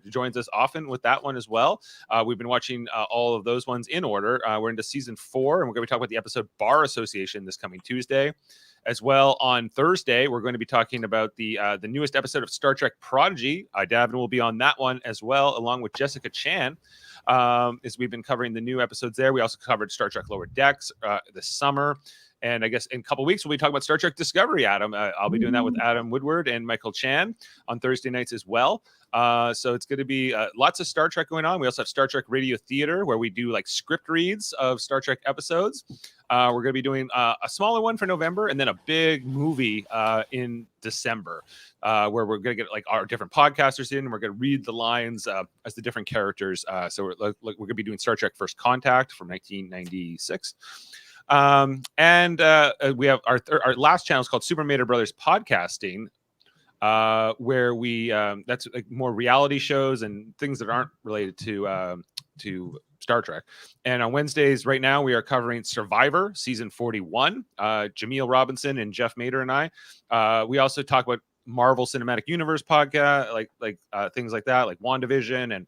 joins us often with that one as well. We've been watching all of those ones in order. We're into season 4, and we're going to be talking about the episode Bar Association this coming Tuesday. As well, on Thursday, we're going to be talking about the newest episode of Star Trek Prodigy. Davin will be on that one as well, along with Jessica Chan, as we've been covering the new episodes there. We also covered Star Trek Lower Decks this summer. And I guess in a couple of weeks, we'll be talking about Star Trek Discovery, Adam. I'll be doing that with Adam Woodward and Michael Chan on Thursday nights as well. So it's going to be lots of Star Trek going on. We also have Star Trek Radio Theater, where we do like script reads of Star Trek episodes. We're going to be doing a smaller one for November, and then a big movie in December, where we're going to get like our different podcasters in, and we're going to read the lines as the different characters. So we're going to be doing Star Trek First Contact from 1996. And we have our last channel is called Super Mader Brothers Podcasting, where we that's like more reality shows and things that aren't related to Star Trek. And on Wednesdays right now we are covering Survivor season 41. Jameel Robinson and Jeff Mader and I. We also talk about Marvel Cinematic Universe podcast, like things like that, like WandaVision, and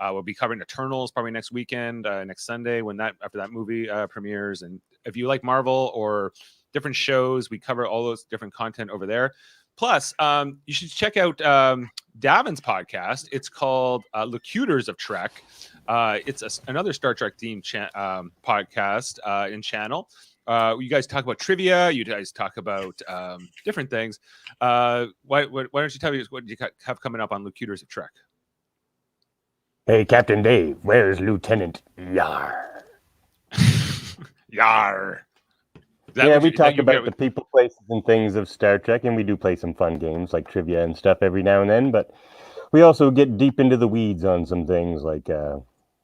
we'll be covering Eternals probably next weekend, next Sunday after that movie premieres. And if you like Marvel or different shows, we cover all those different content over there. Plus, you should check out Davin's podcast. It's called Locutors of Trek. It's another Star Trek themed podcast and channel. You guys talk about trivia. You guys talk about different things. Why don't you tell me what you have coming up on Locutors of Trek? Hey, Captain Dave, where's Lieutenant Yar? Yar. Yeah, we talk about the people, places, and things of Star Trek, and we do play some fun games like trivia and stuff every now and then, but we also get deep into the weeds on some things, like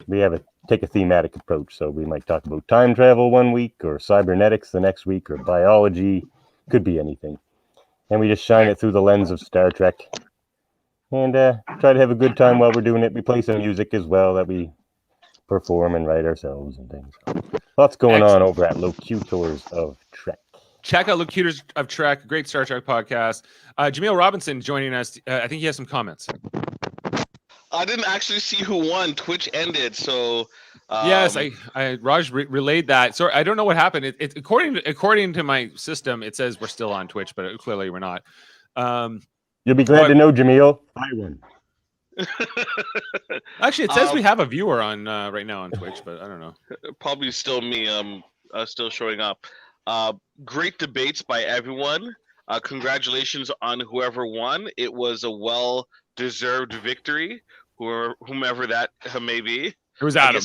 we take a thematic approach, so we might talk about time travel one week, or cybernetics the next week, or biology, could be anything. And we just shine it through the lens of Star Trek, and try to have a good time while we're doing it. We play some music as well that we perform and write ourselves and things. Lots going on over at Locutors of Trek. Check out Locutors of Trek, great Star Trek podcast. Jameel Robinson joining us. I think he has some comments. I didn't actually see who won. Twitch ended, so yes, Raj relayed that. So I don't know what happened. It according to my system, it says we're still on Twitch, but clearly we're not. You'll be glad to know, Jameel, I won. Actually, it says we have a viewer on right now on Twitch, but I don't know. Probably still me. Still showing up. Great debates by everyone. Congratulations on whoever won. It was a well-deserved victory, whomever that may be. It was Adam.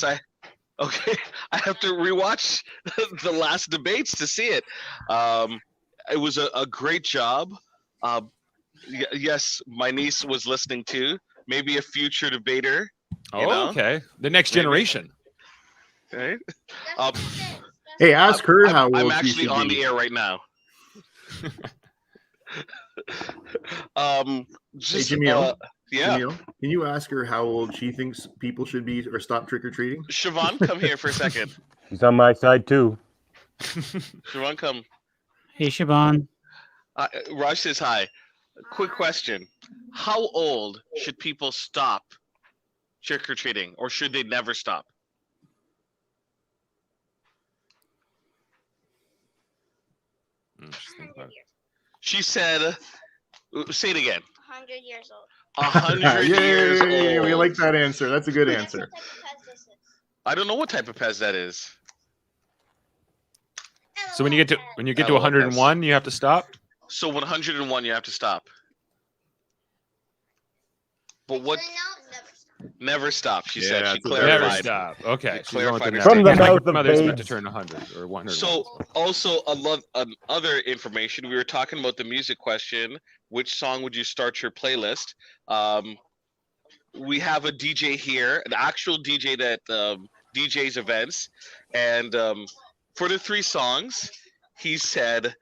Okay, I have to rewatch the last debates to see it. It was a great job. Yes, my niece was listening too. Maybe a future debater. Okay. The next generation. Right. Hey, ask her how old I'm she actually should on be. the air right now. Hey, Jameel. Jameel, can you ask her how old she thinks people should be or stop trick-or-treating? Siobhan, come here for a second. She's on my side too. Siobhan, come. Hey, Siobhan. Raj says hi. Quick question. How old should people stop trick-or-treating, or should they never stop? She said, say it again. 100 years old. 100 years old. We like that answer. That's a good answer. I don't know what type of Pez that is. So when you get to 101, you have to stop? So 101, you have to stop. But what? Never stop, she said. She clarified. Never stop. Okay. Clarified. From the mouth of mother's meant babes. to turn 100 or 100. So also other information. We were talking about the music question. Which song would you start your playlist? We have a DJ here, an actual DJ that DJs events, and for the 3 songs, he said,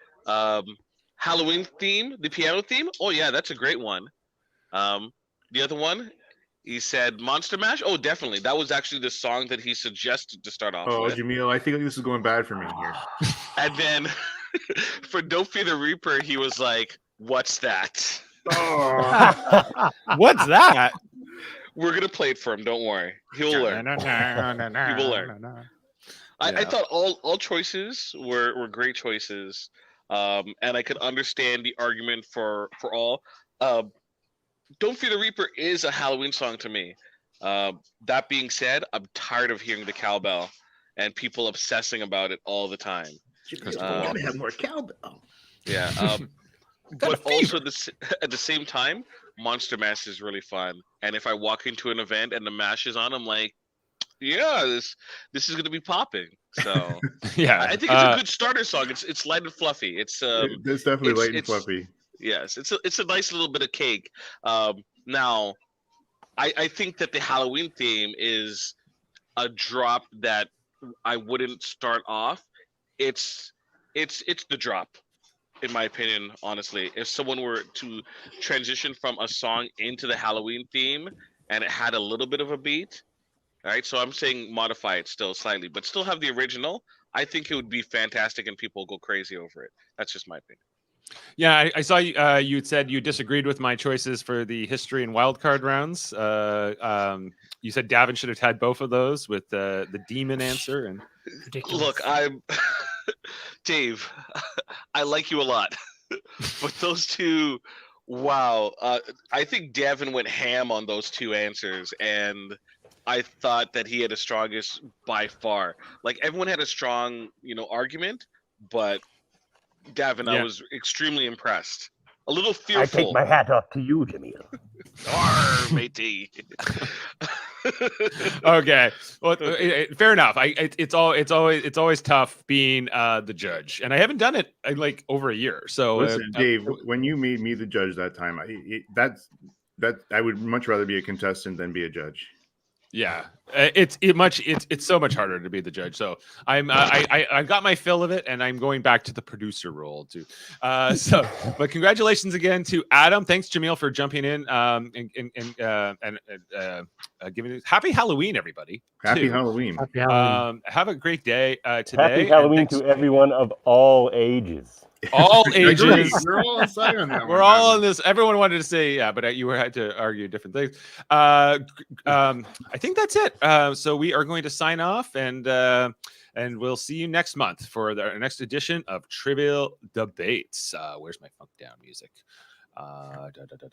Halloween theme, the piano theme. Oh yeah, that's a great one. The other one, he said Monster Mash. Oh, definitely. That was actually the song that he suggested to start off with. Jamil, I think this is going bad for me here. And then for Don't Fear the Reaper, he was like, "What's that?" Oh. What's that? We're gonna play it for him. Don't worry, he'll learn. He will learn. I thought all choices were great choices, and I could understand the argument for all. Don't Fear the Reaper is a Halloween song to me. That being said, I'm tired of hearing the cowbell and people obsessing about it all the time. Gotta have more cowbell. Yeah. But also at the same time, Monster Mash is really fun. And if I walk into an event and the mash is on, I'm like, yeah, this is gonna be popping. So yeah, I think it's a good starter song. It's light and fluffy. It's definitely light and fluffy. Yes, it's a nice little bit of cake. Now, I think that the Halloween theme is a drop that I wouldn't start off. It's the drop, in my opinion. Honestly, if someone were to transition from a song into the Halloween theme and it had a little bit of a beat, all right. So I'm saying modify it still slightly, but still have the original. I think it would be fantastic, and people go crazy over it. That's just my opinion. Yeah, I saw you. You had said you disagreed with my choices for the history and wildcard rounds. You said Davan should have had both of those with the demon answer. And Ridiculous. Look, I'm Dave. I like you a lot, but those two, wow. I think Davan went ham on those two answers, and I thought that he had the strongest by far. Like everyone had a strong, argument, but Davan, I was extremely impressed. A little fearful. I take my hat off to you, Jamil. Arr, matey. Okay, well, fair enough. It's always tough being the judge, and I haven't done it in like over a year. So listen, Dave, when you made me the judge that time, I would much rather be a contestant than be a judge. Yeah, it's so much harder to be the judge. So I got my fill of it, and I'm going back to the producer role too. But congratulations again to Adam. Thanks, Jamil, for jumping in and giving us happy Halloween, everybody. Happy Halloween. Happy Halloween. Have a great day today. Happy Halloween to everyone of all ages. All ages. We're all inside on that. We're all on this. Everyone wanted to say but you had to argue different things. I think that's it. So we are going to sign off, and we'll see you next month for our next edition of Trivial Debates. Where's my funk down music? Da, da, da.